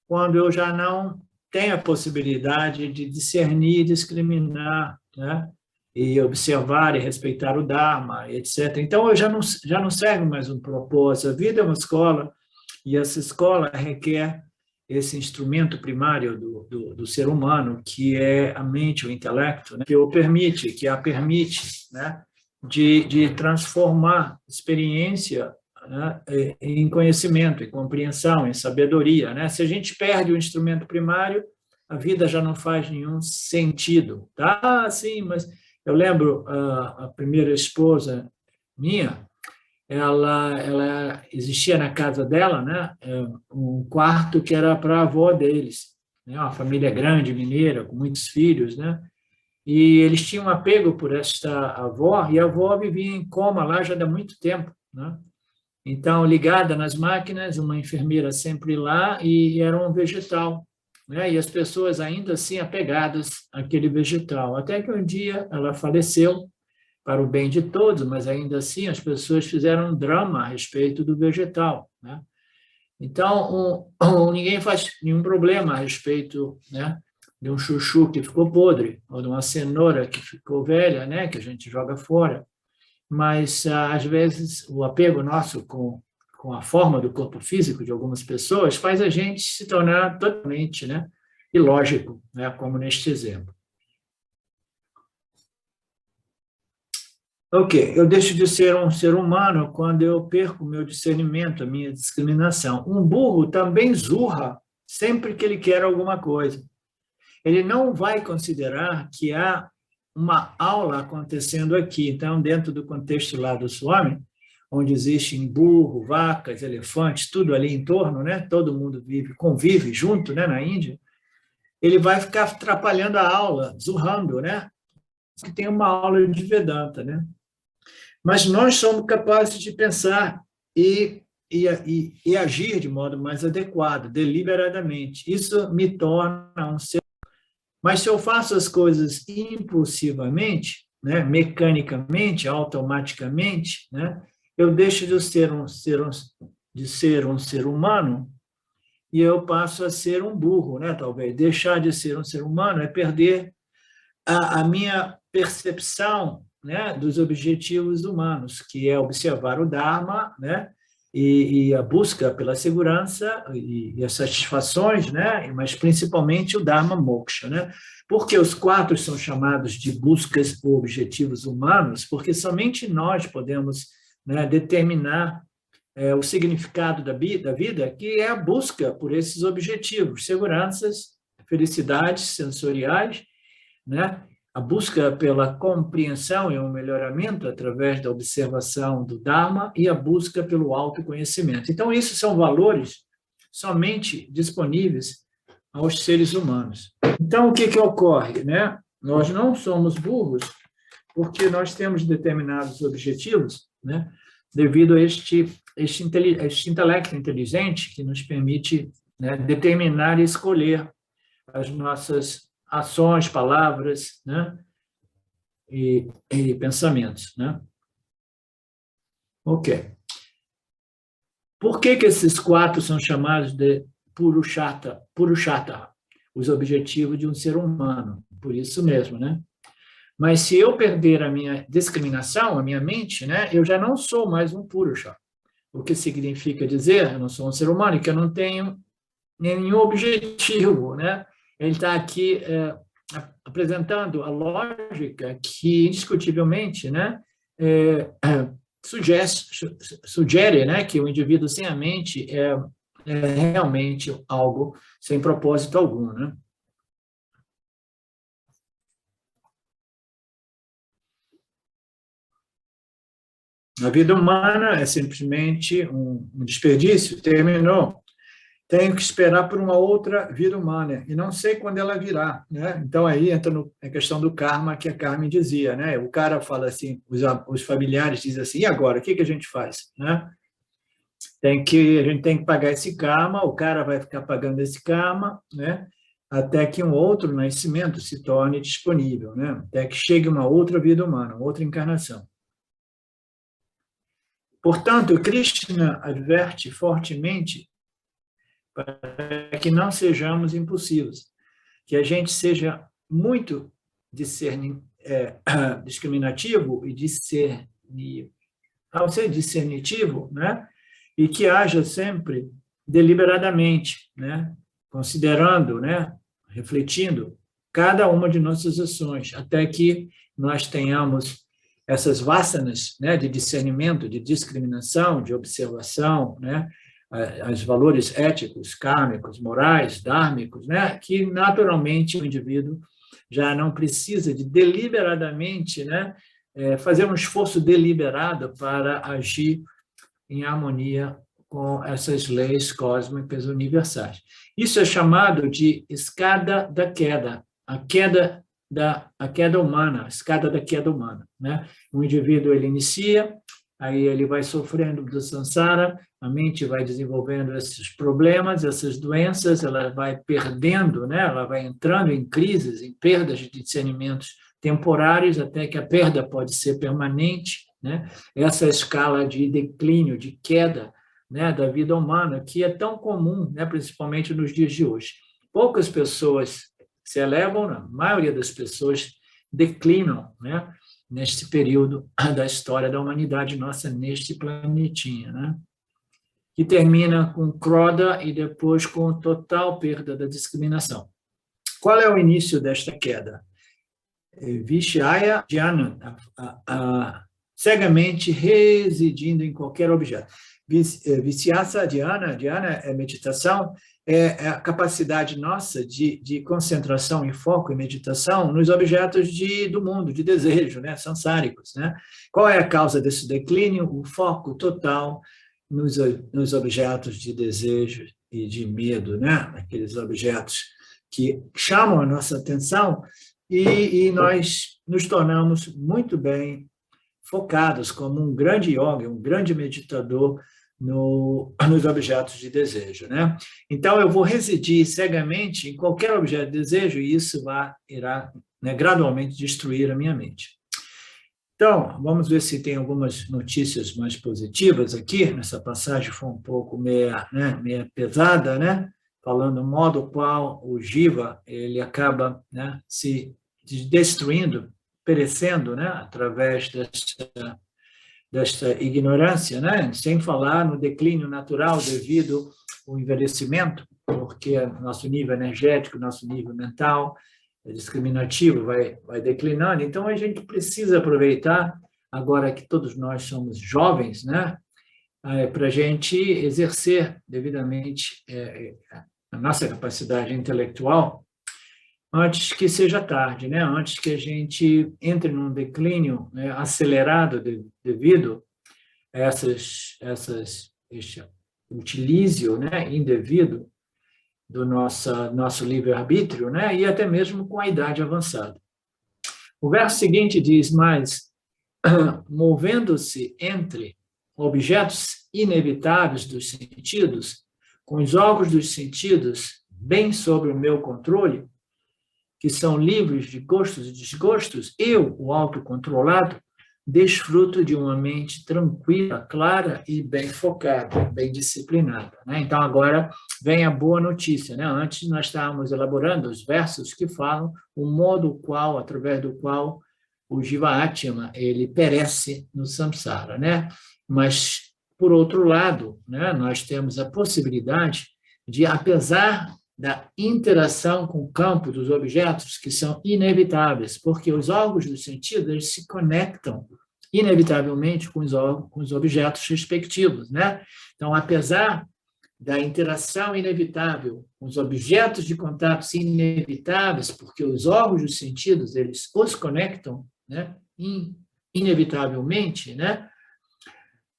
quando eu já não tenho a possibilidade de discernir e discriminar, né? E observar e respeitar o Dharma, etc. Então, eu já não serve mais um propósito. A vida é uma escola, e essa escola requer esse instrumento primário do ser humano, que é a mente, o intelecto, né? que a permite, né? de transformar experiência, né, em conhecimento, em compreensão, em sabedoria, né? Se a gente perde o instrumento primário, a vida já não faz nenhum sentido. Tá? Sim, mas eu lembro a primeira esposa minha, ela existia na casa dela, né, um quarto que era para a avó deles, né, uma família grande, mineira, com muitos filhos, né? E eles tinham um apego por esta avó, e a avó vivia em coma lá já há muito tempo, né? Então, ligada nas máquinas, uma enfermeira sempre lá, e era um vegetal, né? E as pessoas ainda assim apegadas àquele vegetal. Até que um dia ela faleceu, para o bem de todos, mas ainda assim as pessoas fizeram um drama a respeito do vegetal, né? Então, ninguém faz nenhum problema a respeito, né, de um chuchu que ficou podre, ou de uma cenoura que ficou velha, né, que a gente joga fora. Mas, às vezes, o apego nosso com a forma do corpo físico de algumas pessoas faz a gente se tornar totalmente, né, ilógico, né, como neste exemplo. Ok, eu deixo de ser um ser humano quando eu perco o meu discernimento, a minha discriminação. Um burro também zurra sempre que ele quer alguma coisa. Ele não vai considerar que há uma aula acontecendo aqui. Então, dentro do contexto lá do Swami, onde existem burro, vacas, elefantes, tudo ali em torno, né? Todo mundo convive junto, né? Na Índia, ele vai ficar atrapalhando a aula, zurrando, né? Que tem uma aula de Vedanta, né? Mas nós somos capazes de pensar e agir de modo mais adequado, deliberadamente. Isso me torna um ser. Mas se eu faço as coisas impulsivamente, né, mecanicamente, automaticamente, né, eu deixo de ser um ser humano e eu passo a ser um burro, né, talvez. Deixar de ser um ser humano é perder a minha percepção, né, dos objetivos humanos, que é observar o Dharma, né, e a busca pela segurança e as satisfações, né, mas principalmente o Dharma Moksha, né? Porque os 4 são chamados de buscas ou objetivos humanos, porque somente nós podemos, né, determinar o significado da vida, que é a busca por esses objetivos, seguranças, felicidades sensoriais, né? A busca pela compreensão e o melhoramento através da observação do Dharma e a busca pelo autoconhecimento. Então, isso são valores somente disponíveis aos seres humanos. Então, o que ocorre, né? Nós não somos burros porque nós temos determinados objetivos, né? Devido a este intelecto inteligente que nos permite, né, determinar e escolher as nossas ações, palavras, né, e pensamentos, né? Ok. Por que esses 4 são chamados de Purushata? os objetivos de um ser humano, por isso mesmo, né? Mas se eu perder a minha discriminação, a minha mente, né, eu já não sou mais um Purusha. O que significa dizer, eu não sou um ser humano, que eu não tenho nenhum objetivo, né? Ele está aqui apresentando a lógica que, indiscutivelmente, né, sugere, né, que o indivíduo sem a mente é realmente algo sem propósito algum, né? A vida humana é simplesmente um desperdício, terminou. Tenho que esperar por uma outra vida humana, e não sei quando ela virá, né? Então, aí entra a questão do karma, que a Carmen dizia, né? O cara fala assim, os familiares dizem assim, e agora, o que a gente faz, né? A gente tem que pagar esse karma, o cara vai ficar pagando esse karma, né? Até que um outro nascimento se torne disponível, né? Até que chegue uma outra vida humana, outra encarnação. Portanto, Krishna adverte fortemente para que não sejamos impulsivos, que a gente seja muito discriminativo e ao ser discernitivo, né? E que haja sempre deliberadamente, né? Considerando, né? Refletindo cada uma de nossas ações, até que nós tenhamos essas vasanas, né, de discernimento, de discriminação, de observação, né, os valores éticos, kármicos, morais, dármicos, né, que naturalmente o indivíduo já não precisa de deliberadamente, né, fazer um esforço deliberado para agir em harmonia com essas leis cósmicas universais. Isso é chamado de escada da queda, a queda humana, a escada da queda humana, né? O indivíduo, ele inicia, aí ele vai sofrendo do samsara, a mente vai desenvolvendo esses problemas, essas doenças, ela vai perdendo, né? Ela vai entrando em crises, em perdas de discernimentos temporários, até que a perda pode ser permanente, né? Essa escala de declínio, de queda, né, da vida humana, que é tão comum, né, principalmente nos dias de hoje. Poucas pessoas se elevam, a maioria das pessoas declinam, né, neste período da história da humanidade nossa, neste planetinha, né, que termina com Kroda e depois com total perda da discriminação. Qual é o início desta queda? Vishaya Dhyana, cegamente residindo em qualquer objeto. Visyasa Dhyana é meditação, é a capacidade nossa de concentração e foco e meditação nos objetos do mundo, de desejo, né, sansáricos, né? Qual é a causa desse declínio? O foco total nos objetos de desejo e de medo, né? Aqueles objetos que chamam a nossa atenção e nós nos tornamos muito bem focados como um grande yogi, um grande meditador nos objetos de desejo, né? Então, eu vou residir cegamente em qualquer objeto de desejo e isso irá, né, gradualmente destruir a minha mente. Então, vamos ver se tem algumas notícias mais positivas aqui. Nessa passagem foi um pouco meia pesada, né? Falando do modo qual o Jiva ele acaba, né, se destruindo, perecendo, né, através desta ignorância, né? Sem falar no declínio natural devido ao envelhecimento, porque nosso nível energético, nosso nível mental discriminativo vai declinando. Então, a gente precisa aproveitar, agora que todos nós somos jovens, né, para a gente exercer devidamente a nossa capacidade intelectual antes que seja tarde, né? Antes que a gente entre num declínio, né, acelerado devido a este utilísio, né, indevido do nosso livre-arbítrio, né, e até mesmo com a idade avançada. O verso seguinte diz, mas, movendo-se entre objetos inevitáveis dos sentidos, com os órgãos dos sentidos bem sob o meu controle, que são livres de gostos e desgostos, eu, o autocontrolado, desfruto de uma mente tranquila, clara e bem focada, bem disciplinada, né? Então, agora vem a boa notícia, né? Antes nós estávamos elaborando os versos que falam o modo qual, através do qual o Jiva Atma, ele perece no samsara, né? Mas, por outro lado, né, nós temos a possibilidade de, apesar da interação com o campo dos objetos, que são inevitáveis, porque os órgãos dos sentidos eles se conectam inevitavelmente com os objetos respectivos, né? Então, apesar da interação inevitável com os objetos de contato inevitáveis, porque os órgãos dos sentidos eles os conectam, né, inevitavelmente, né?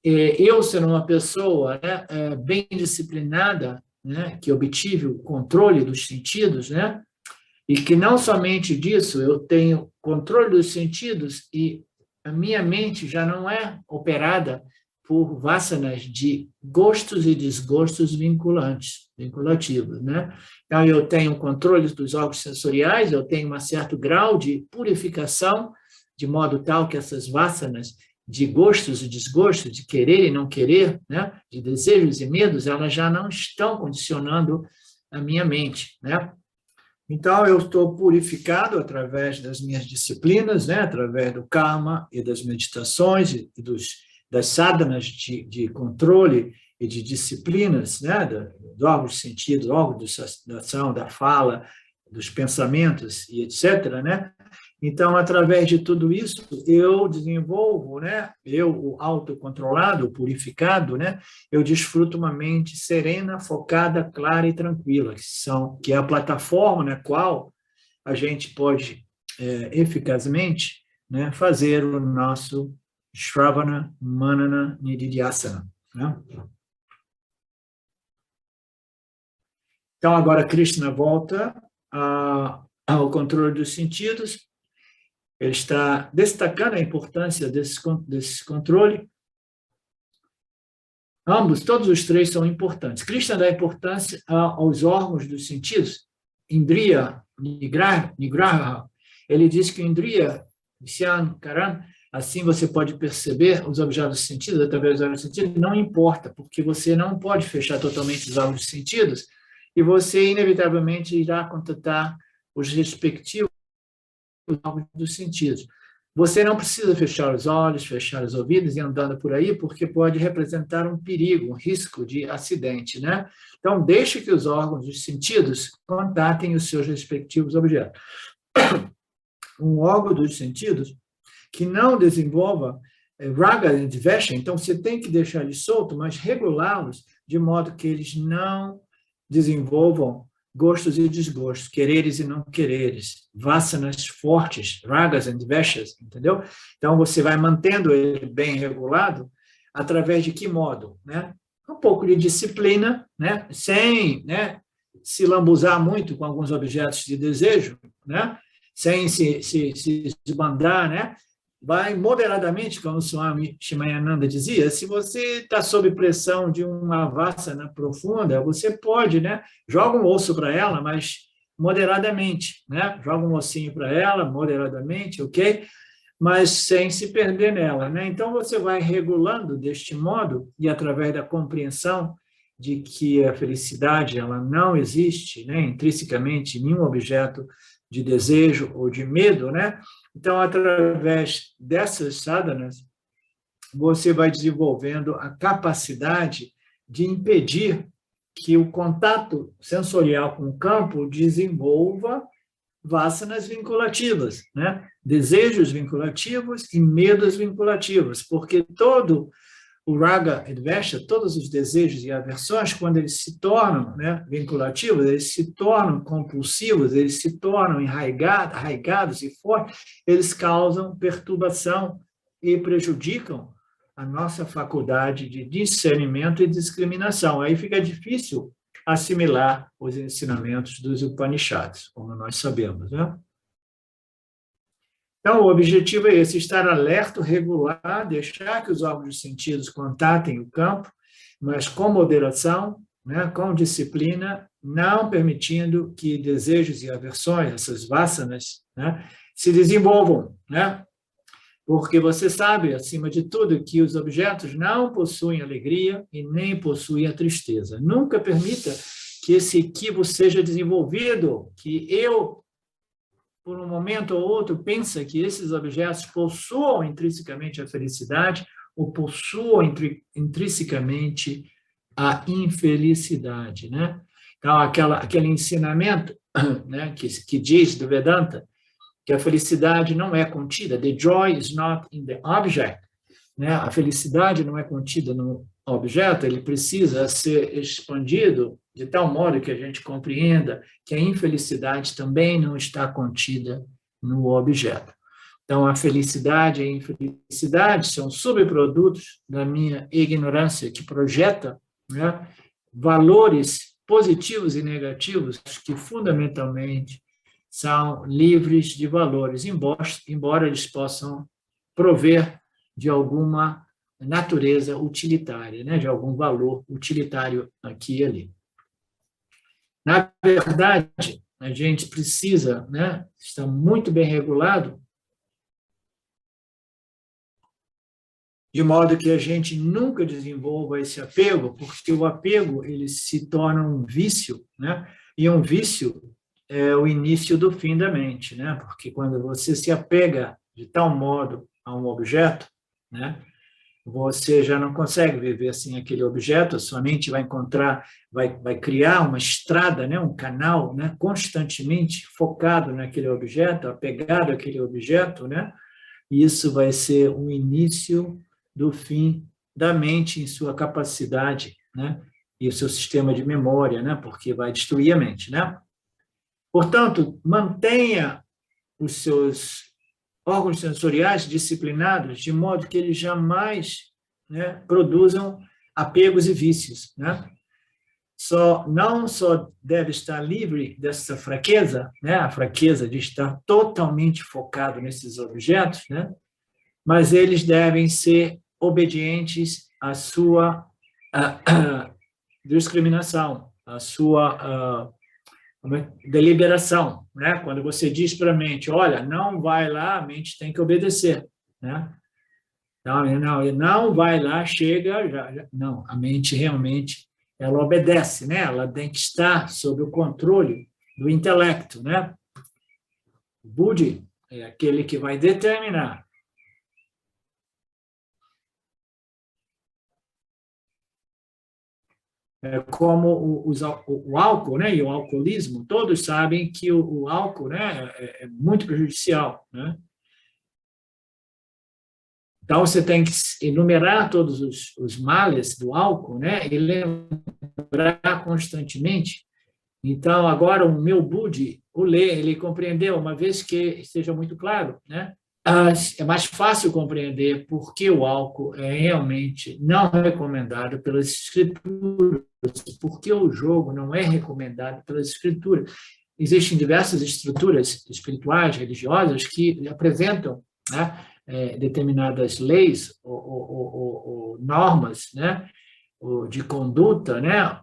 Eu, sendo uma pessoa, né, bem disciplinada, né, que obtive o controle dos sentidos, né, e que não somente disso, eu tenho controle dos sentidos e a minha mente já não é operada por vasanas de gostos e desgostos vinculativos, né? Então, eu tenho controle dos órgãos sensoriais, eu tenho um certo grau de purificação, de modo tal que essas vasanas de gostos e desgostos, de querer e não querer, né, de desejos e medos, elas já não estão condicionando a minha mente, né? Então, eu estou purificado através das minhas disciplinas, né, através do karma e das meditações e das sadhanas de controle e de disciplinas, né, do órgão de sentido, do órgão da ação, da fala, dos pensamentos e etc., né? Então, através de tudo isso, eu desenvolvo, né? O autocontrolado, o purificado, né? Eu desfruto uma mente serena, focada, clara e tranquila, que é a plataforma na qual a gente pode eficazmente, né, fazer o nosso Shravana, Manana, Nididhyasana, né? Então, agora Krishna volta ao controle dos sentidos. Ele está destacando a importância desse controle. Todos os três são importantes. Krishna dá importância aos órgãos dos sentidos. Indriya, Nigraha. Ele diz que o Indriya, Vishyan, Karan, assim você pode perceber os objetos dos sentidos, através dos órgãos dos sentidos, não importa, porque você não pode fechar totalmente os órgãos dos sentidos e você, inevitavelmente, irá contatar os respectivos órgãos dos sentidos. Você não precisa fechar os olhos, fechar os ouvidos e andando por aí, porque pode representar um perigo, um risco de acidente, né? Então, deixe que os órgãos dos sentidos contatem os seus respectivos objetos. Um órgão dos sentidos que não desenvolva raga e dvesha, então você tem que deixar eles soltos, mas regulá-los de modo que eles não desenvolvam gostos e desgostos, quereres e não quereres, vasanas fortes, ragas e dveshas, entendeu? Então, você vai mantendo ele bem regulado através de que modo, né? Um pouco de disciplina, né? Sem, né, se lambuzar muito com alguns objetos de desejo, né? Sem se esbandar, né? Vai moderadamente, como o Swami Shimayananda dizia, se você está sob pressão de uma vasana profunda, você pode, né? Joga um osso para ela, mas moderadamente, né? Joga um ossinho para ela, moderadamente, ok? Mas sem se perder nela, né? Então, você vai regulando deste modo e através da compreensão de que a felicidade ela não existe, né? Intrinsecamente, em nenhum objeto de desejo ou de medo, né? Então, através dessas sadhanas, você vai desenvolvendo a capacidade de impedir que o contato sensorial com o campo desenvolva vasanas vinculativas, né? Desejos vinculativos e medos vinculativos, porque todo o raga e dvesha, todos os desejos e aversões, quando eles se tornam, né, vinculativos, eles se tornam compulsivos, eles se tornam arraigados e fortes, eles causam perturbação e prejudicam a nossa faculdade de discernimento e discriminação. Aí fica difícil assimilar os ensinamentos dos Upanishads, como nós sabemos, né? Então, o objetivo é esse, estar alerta, regular, deixar que os órgãos dos sentidos contatem o campo, mas com moderação, né, com disciplina, não permitindo que desejos e aversões, essas vasanas, né, se desenvolvam, né? Porque você sabe, acima de tudo, que os objetos não possuem alegria e nem possuem a tristeza. Nunca permita que esse equívoco seja desenvolvido, que eu, por um momento ou outro, pense que esses objetos possuam intrinsecamente a felicidade ou possuam intrinsecamente a infelicidade, né? Então, aquele ensinamento, né, que diz do Vedanta que a felicidade não é contida, the joy is not in the object, né? A felicidade não é contida no objeto, ele precisa ser expandido de tal modo que a gente compreenda que a infelicidade também não está contida no objeto. Então, a felicidade e a infelicidade são subprodutos da minha ignorância, que projeta, né, valores positivos e negativos que, fundamentalmente, são livres de valores, embora eles possam prover de alguma natureza utilitária, né, de algum valor utilitário aqui e ali. Na verdade, a gente precisa, né, estar muito bem regulado, de modo que a gente nunca desenvolva esse apego, porque o apego ele se torna um vício, né? E um vício é o início do fim da mente, né? Porque quando você se apega de tal modo a um objeto, né, você já não consegue viver sem aquele objeto, a sua mente vai vai criar uma estrada, né, um canal, né, constantemente focado naquele objeto, apegado àquele objeto, né? E isso vai ser o início do fim da mente em sua capacidade, né? E o seu sistema de memória, né? Porque vai destruir a mente, né? Portanto, mantenha os seus órgãos sensoriais disciplinados de modo que eles jamais, né, produzam apegos e vícios, né? Não só deve estar livre dessa fraqueza, né? A fraqueza de estar totalmente focado nesses objetos, né? Mas eles devem ser obedientes à sua discriminação, à sua deliberação, né? Quando você diz para a mente, olha, não vai lá, a mente tem que obedecer, né? Não vai lá, chega, não, a mente realmente, ela obedece, né? Ela tem que estar sob o controle do intelecto, né? O Buddhi é aquele que vai determinar. Como o álcool, né, e o alcoolismo, todos sabem que o álcool, né, é muito prejudicial, né? Então, você tem que enumerar todos os males do álcool, né, e lembrar constantemente. Então, agora, o meu Buddhi, ele compreendeu, uma vez que esteja muito claro, né, é mais fácil compreender por que o álcool é realmente não recomendado pelas escrituras, porque o jogo não é recomendado pelas escrituras. Existem diversas estruturas espirituais, religiosas, que apresentam, né, determinadas leis ou normas, né, de conduta, né,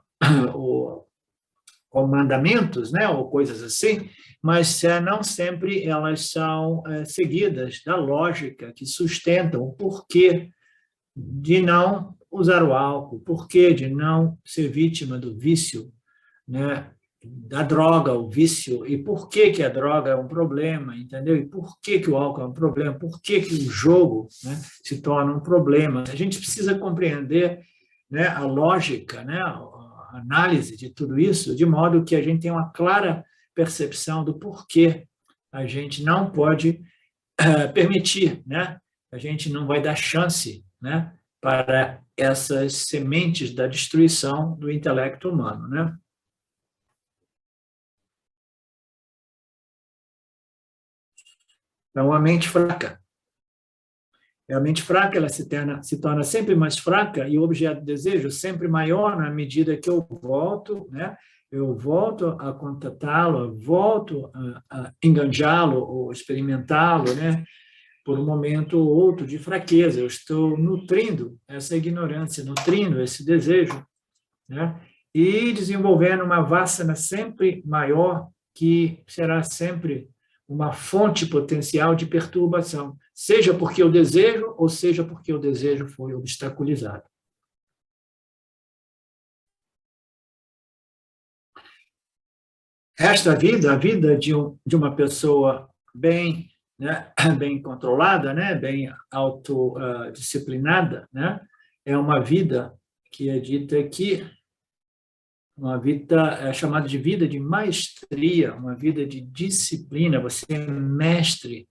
ou mandamentos, né, ou coisas assim, mas não sempre elas são seguidas da lógica que sustentam o porquê de não usar o álcool, porquê de não ser vítima do vício, né, da droga, o vício, e por que a droga é um problema, entendeu? E por que o álcool é um problema, por que o jogo, né, se torna um problema. A gente precisa compreender, né, a lógica, né, a análise de tudo isso, de modo que a gente tenha uma clara percepção do porquê a gente não pode permitir, né? A gente não vai dar chance, né, para essas sementes da destruição do intelecto humano, né? Então, a mente fraca. A mente fraca, ela se torna sempre mais fraca e o objeto de desejo sempre maior na medida que eu volto, né? Eu volto a contatá-lo, eu volto a enganjá-lo ou experimentá-lo, né, por um momento ou outro de fraqueza. Eu estou nutrindo essa ignorância, nutrindo esse desejo, né, e desenvolvendo uma vassana sempre maior, que será sempre uma fonte potencial de perturbação. seja porque eu desejo ou seja porque o desejo foi obstaculizado. Esta vida, a vida de uma pessoa bem, né, bem controlada, né, bem autodisciplinada, né, é uma vida que é dita aqui, uma vida chamada de vida de maestria, uma vida de disciplina. Você é mestre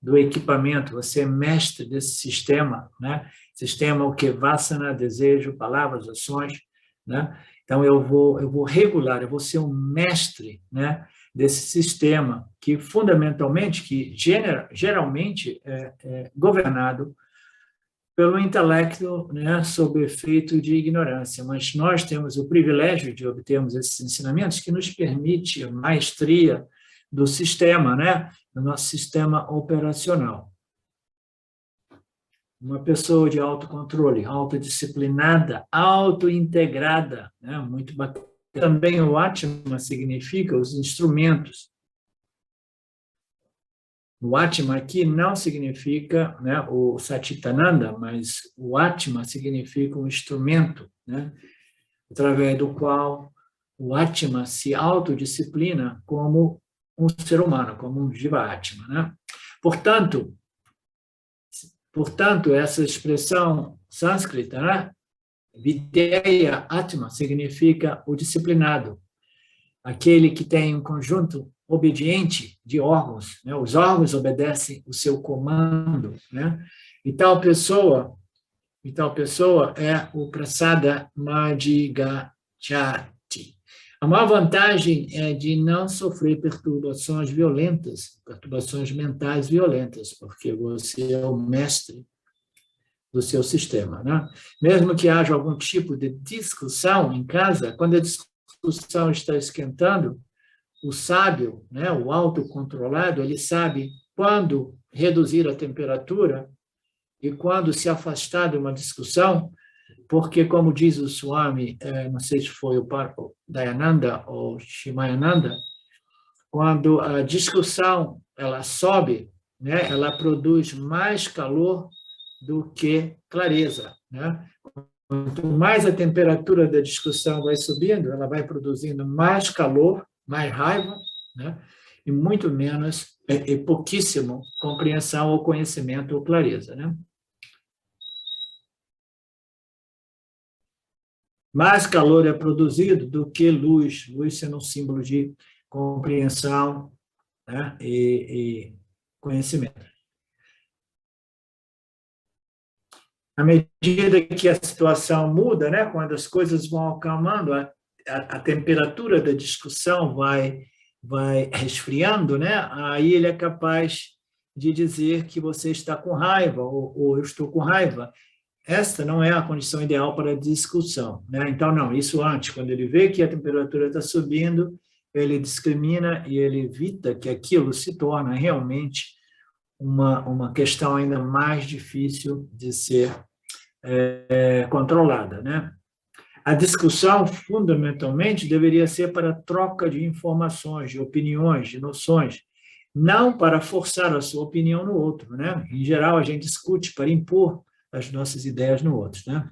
do equipamento, você é mestre desse sistema, né? Sistema o que? Vassana, desejo, palavras, ações, né? Então, eu vou regular, eu vou ser um mestre, né, desse sistema que, fundamentalmente, que geralmente é governado pelo intelecto, né, sob efeito de ignorância. Mas nós temos o privilégio de obtermos esses ensinamentos que nos permite a maestria do sistema, né, do nosso sistema operacional. Uma pessoa de autocontrole, autodisciplinada, autointegrada, né? Muito bacana. Também o Atma significa os instrumentos. O Atma aqui não significa, né, o Satchitananda, mas o Atma significa um instrumento, né, através do qual o Atma se autodisciplina como um ser humano, como um Jiva Atma, né? Portanto, essa expressão sânscrita, né, Videya Atma, significa o disciplinado, aquele que tem um conjunto obediente de órgãos, né? Os órgãos obedecem o seu comando, né? E tal pessoa é o Prasada Madhigachati. A maior vantagem é de não sofrer perturbações violentas, perturbações mentais violentas, porque você é o mestre do seu sistema, né? Mesmo que haja algum tipo de discussão em casa, quando a discussão está esquentando, o sábio, né, o autocontrolado, ele sabe quando reduzir a temperatura e quando se afastar de uma discussão, porque, como diz o Swami, não sei se foi o Dayananda ou Shimayananda, quando a discussão ela sobe, né, ela produz mais calor do que clareza, né? Quanto mais a temperatura da discussão vai subindo, ela vai produzindo mais calor, mais raiva, né? E muito menos, e pouquíssimo, compreensão ou conhecimento ou clareza, né? Mais calor é produzido do que luz, luz sendo um símbolo de compreensão, né, e conhecimento. À medida que a situação muda, né, quando as coisas vão acalmando, a temperatura da discussão vai resfriando, né, aí ele é capaz de dizer que você está com raiva, ou eu estou com raiva. Esta não é a condição ideal para a discussão, né? Então, não, isso antes, quando ele vê que a temperatura está subindo, ele discrimina e ele evita que aquilo se torne realmente uma questão ainda mais difícil de ser controlada, né? A discussão, fundamentalmente, deveria ser para troca de informações, de opiniões, de noções, não para forçar a sua opinião no outro, né? Em geral, a gente discute para impor as nossas ideias no outro, né?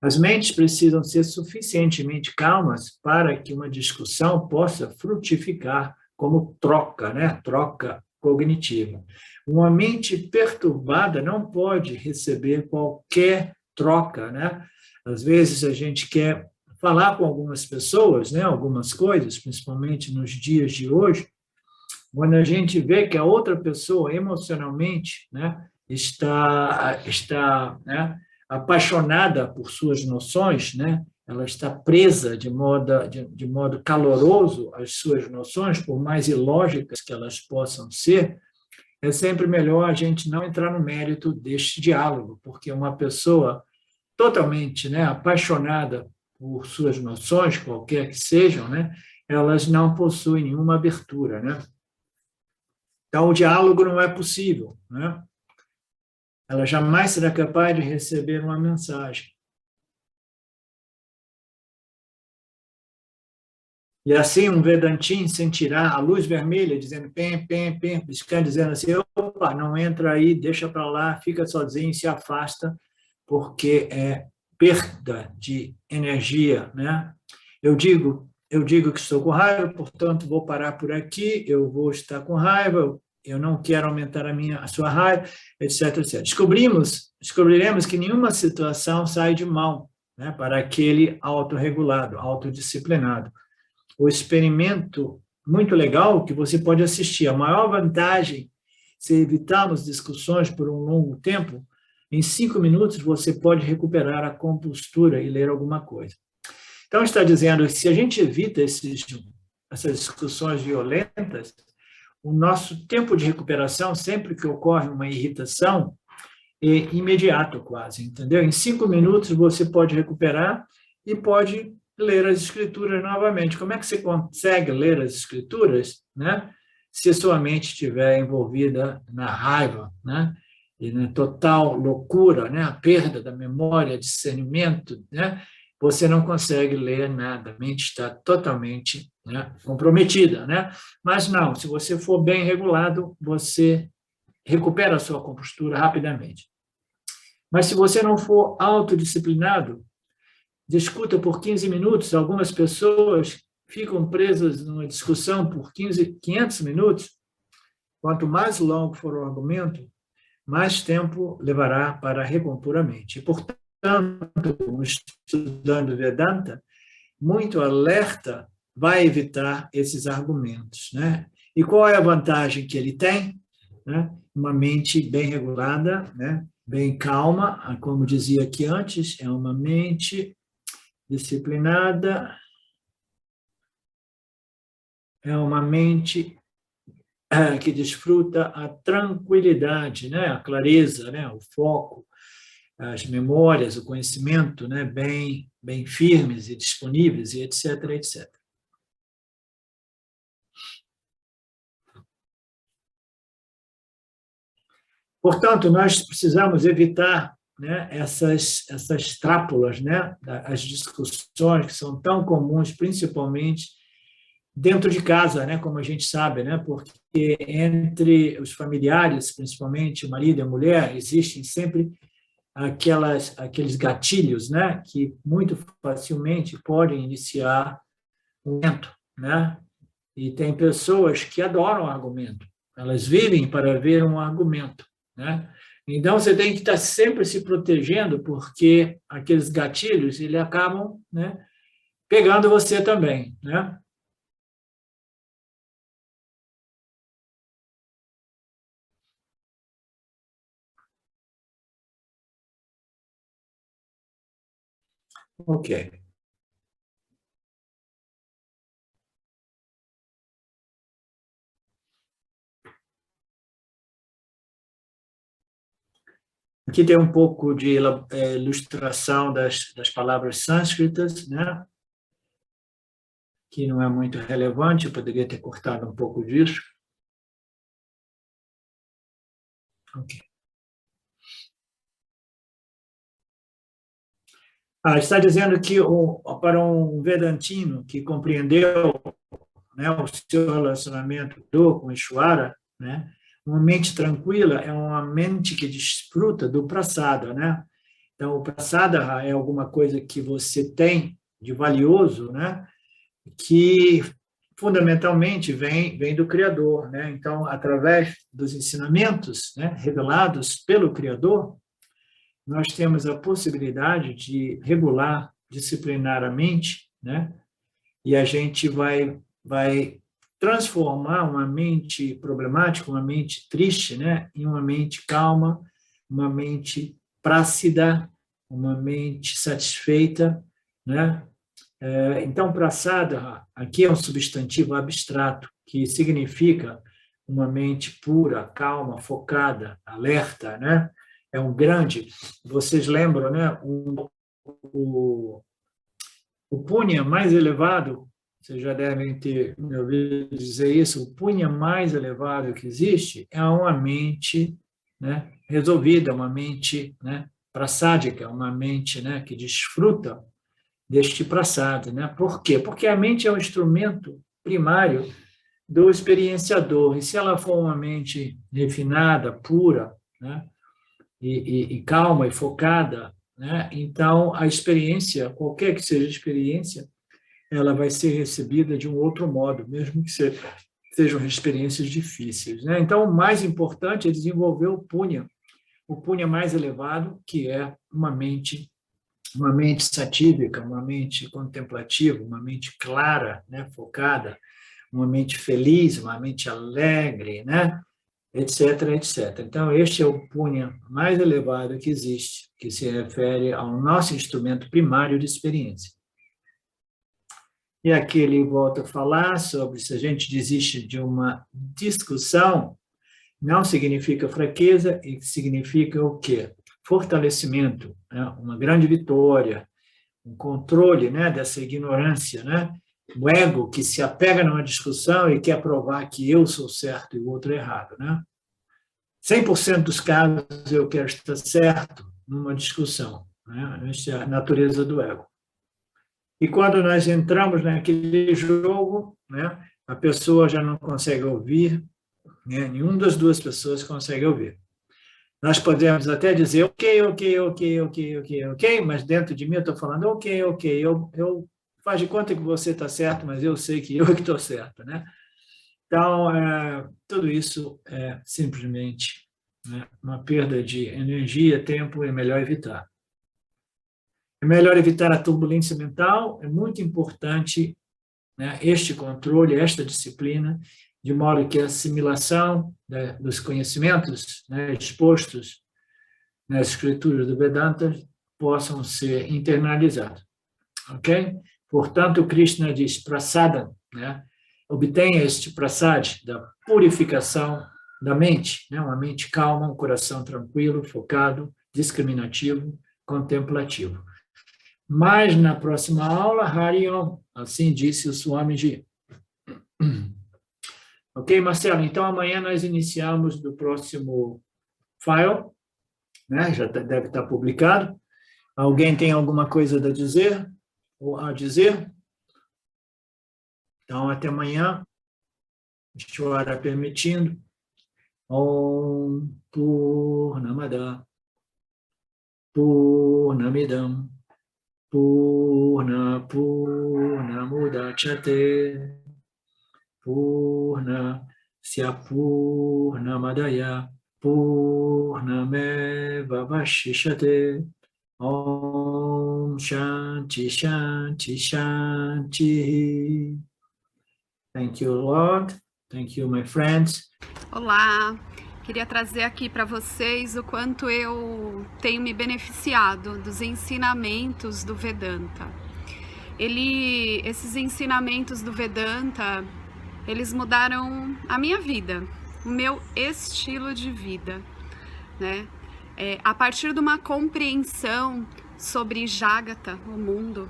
As mentes precisam ser suficientemente calmas para que uma discussão possa frutificar como troca, né? Troca cognitiva. Uma mente perturbada não pode receber qualquer troca, né? Às vezes a gente quer falar com algumas pessoas, né? Algumas coisas, principalmente nos dias de hoje, quando a gente vê que a outra pessoa emocionalmente, né, está né, apaixonada por suas noções, né? Ela está presa de modo caloroso às suas noções, por mais ilógicas que elas possam ser, é sempre melhor a gente não entrar no mérito deste diálogo, porque uma pessoa totalmente, né, apaixonada por suas noções, qualquer que sejam, né, elas não possuem nenhuma abertura, né? Então, o diálogo não é possível, né? Ela jamais será capaz de receber uma mensagem. E assim um Vedantin sentirá a luz vermelha, dizendo pem, pem, pem, piscando, dizendo assim, opa, não entra aí, deixa para lá, fica sozinho, se afasta, porque é perda de energia, né? Eu digo que estou com raiva, portanto, vou parar por aqui, eu vou estar com raiva, eu não quero aumentar a sua raiva, etc, etc. Descobriremos que nenhuma situação sai de mão, né, para aquele autorregulado, autodisciplinado. O experimento muito legal que você pode assistir. A maior vantagem, se evitarmos discussões por um longo tempo, em 5 minutos você pode recuperar a compostura e ler alguma coisa. Então, está dizendo que se a gente evita essas discussões violentas, o nosso tempo de recuperação, sempre que ocorre uma irritação, é imediato quase, entendeu? Em 5 minutos você pode recuperar e pode ler as escrituras novamente. Como é que você consegue ler as escrituras, né? Se sua mente estiver envolvida na raiva, né? E na total loucura, né? A perda da memória, discernimento, né? Você não consegue ler nada, a mente está totalmente, né, comprometida, né? Mas não, se você for bem regulado, você recupera a sua compostura rapidamente. Mas se você não for autodisciplinado, discuta por 15 minutos, algumas pessoas ficam presas numa discussão por 500 minutos. Quanto mais longo for o argumento, mais tempo levará para recompor a mente. E, portanto, estudando Vedanta, muito alerta vai evitar esses argumentos, né? E qual é a vantagem que ele tem? Né? Uma mente bem regulada, né? Bem calma, como dizia aqui antes, é uma mente disciplinada, é uma mente que desfruta a tranquilidade, né? A clareza, né? O foco, as memórias, o conhecimento, né? bem firmes e disponíveis, e etc, etc. Portanto, nós precisamos evitar, né, essas trápulas, né, as discussões que são tão comuns, principalmente dentro de casa, né, como a gente sabe, né, porque entre os familiares, principalmente o marido e a mulher, existem sempre aqueles gatilhos, né, que muito facilmente podem iniciar um argumento, né? E tem pessoas que adoram argumento, elas vivem para ver um argumento, né? Então, você tem que estar sempre se protegendo, porque aqueles gatilhos, eles acabam, né, pegando você também, né? Ok. Aqui tem um pouco de ilustração das palavras sânscritas, né? Que não é muito relevante, eu poderia ter cortado um pouco disso. Ok. Está dizendo que para um vedantino que compreendeu, né, o seu relacionamento com Ishvara, né, uma mente tranquila é uma mente que desfruta do prasada, né? Então, o prasada é alguma coisa que você tem de valioso, né, que fundamentalmente vem do Criador, né? Então, através dos ensinamentos, né, revelados pelo Criador, nós temos a possibilidade de regular, disciplinar a mente, né? E a gente vai transformar uma mente problemática, uma mente triste, né, em uma mente calma, uma mente plácida, uma mente satisfeita, né? Então, prasada aqui é um substantivo abstrato que significa uma mente pura, calma, focada, alerta, né? É um grande. Vocês lembram, né? O punha mais elevado, vocês já devem ter me ouvido dizer isso, o punha mais elevado que existe é uma mente, né, resolvida, uma mente, né, prasádica, uma mente, né, que desfruta deste prasada, né? Por quê? Porque a mente é um instrumento primário do experienciador, e se ela for uma mente refinada, pura, né? E calma e focada, né? Então a experiência, qualquer que seja a experiência, ela vai ser recebida de um outro modo, mesmo que sejam experiências difíceis, né? Então o mais importante é desenvolver o punya mais elevado, que é uma mente satívica, uma mente contemplativa, uma mente clara, né? Focada, uma mente feliz, uma mente alegre, né? Etc, etc. Então, este é o punya mais elevado que existe, que se refere ao nosso instrumento primário de experiência. E aqui ele volta a falar sobre se a gente desiste de uma discussão, não significa fraqueza, e significa o quê? Fortalecimento, né? Uma grande vitória, um controle, né, dessa ignorância, né? O ego que se apega numa discussão e quer provar que eu sou certo e o outro é errado, né? 100% dos casos eu quero estar certo numa discussão, né? Essa é a natureza do ego. E quando nós entramos naquele jogo, né, a pessoa já não consegue ouvir, né? Nenhuma das duas pessoas consegue ouvir. Nós podemos até dizer ok, mas dentro de mim eu estou falando ok, eu faz de conta que você está certo, mas eu sei que eu que estou certo, né? Então, tudo isso é simplesmente, né, uma perda de energia, tempo, é melhor evitar. É melhor evitar a turbulência mental, é muito importante, né, este controle, esta disciplina, de modo que a assimilação, né, dos conhecimentos, né, expostos nas escrituras do Vedanta possam ser internalizados. Ok? Portanto, Krishna diz prasada, né? Obtenha este prasad da purificação da mente, né? Uma mente calma, um coração tranquilo, focado, discriminativo, contemplativo. Mas na próxima aula, Hari Om, assim disse o Swamiji. Ok, Marcelo? Então amanhã nós iniciamos do próximo file, né? Já deve estar publicado. Alguém tem alguma coisa a dizer? Ou a dizer? Então, até amanhã, Ishvara permitindo. Om Purnamada Purnamidam Purnamudachyate Purnasya Purnamadaya Purnameva Vashishate. Om Shanti Shanti Shanti. Thank you, Lord. Thank you, my friends. Olá, queria trazer aqui para vocês o quanto eu tenho me beneficiado dos ensinamentos do Vedanta. Esses ensinamentos do Vedanta, eles mudaram a minha vida, o meu estilo de vida, né? A partir de uma compreensão sobre Jagata, o mundo,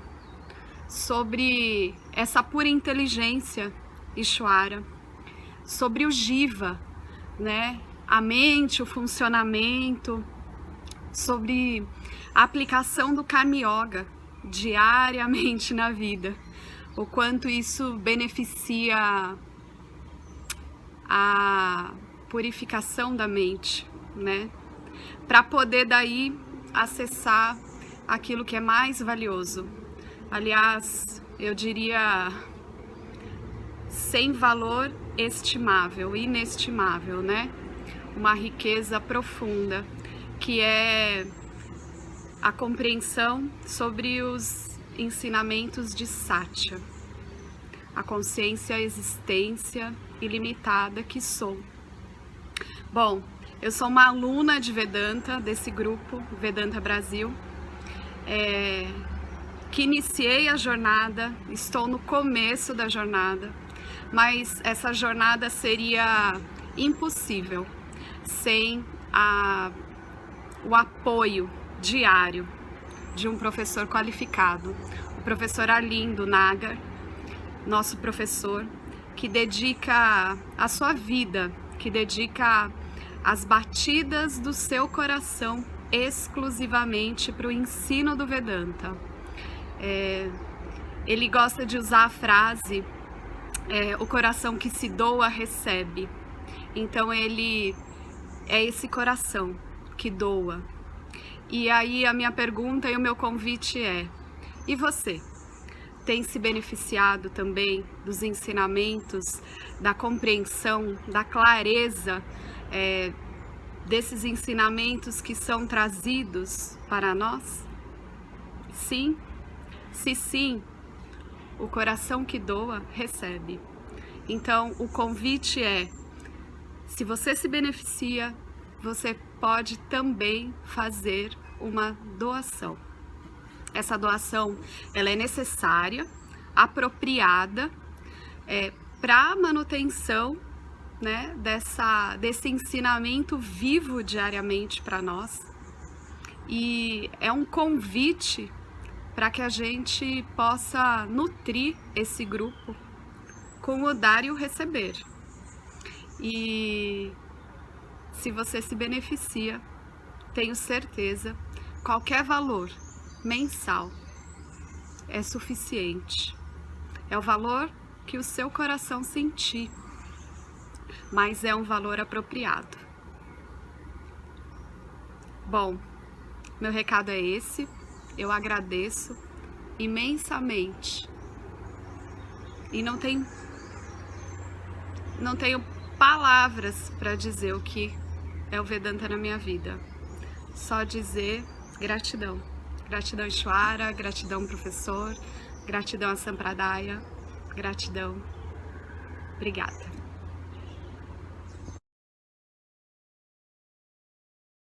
sobre essa pura inteligência Ishvara, sobre o Jiva, né? A mente, o funcionamento, sobre a aplicação do Karma Yoga diariamente na vida, o quanto isso beneficia a purificação da mente, né? Para poder daí acessar aquilo que é mais valioso. Aliás, eu diria sem valor estimável, inestimável, né? Uma riqueza profunda, que é a compreensão sobre os ensinamentos de Satya, a consciência, a existência ilimitada que sou. Bom, eu sou uma aluna de Vedanta, desse grupo Vedanta Brasil, que iniciei a jornada, estou no começo da jornada, mas essa jornada seria impossível sem o apoio diário de um professor qualificado, o professor Arlindo Nagar, nosso professor, que dedica a sua vida, que dedica as batidas do seu coração exclusivamente para o ensino do Vedanta. Ele gosta de usar a frase, o coração que se doa, recebe. Então ele é esse coração que doa. E aí a minha pergunta e o meu convite é: e você? Tem se beneficiado também dos ensinamentos, da compreensão, da clareza desses ensinamentos que são trazidos para nós? Sim? Se sim, o coração que doa, recebe. Então, o convite é: se você se beneficia, você pode também fazer uma doação. Essa doação, ela é necessária, apropriada, para a manutenção, né, desse ensinamento vivo diariamente para nós. E é um convite para que a gente possa nutrir esse grupo com o dar e o receber. E se você se beneficia, tenho certeza, qualquer valor mensal é suficiente. É o valor que o seu coração sentir, mas é um valor apropriado. Bom, meu recado é esse. Eu agradeço imensamente e não tenho palavras para dizer o que é o Vedanta na minha vida. Só dizer gratidão. Gratidão, Ishwara, gratidão, professor, gratidão a Sampradaya, gratidão. Obrigada.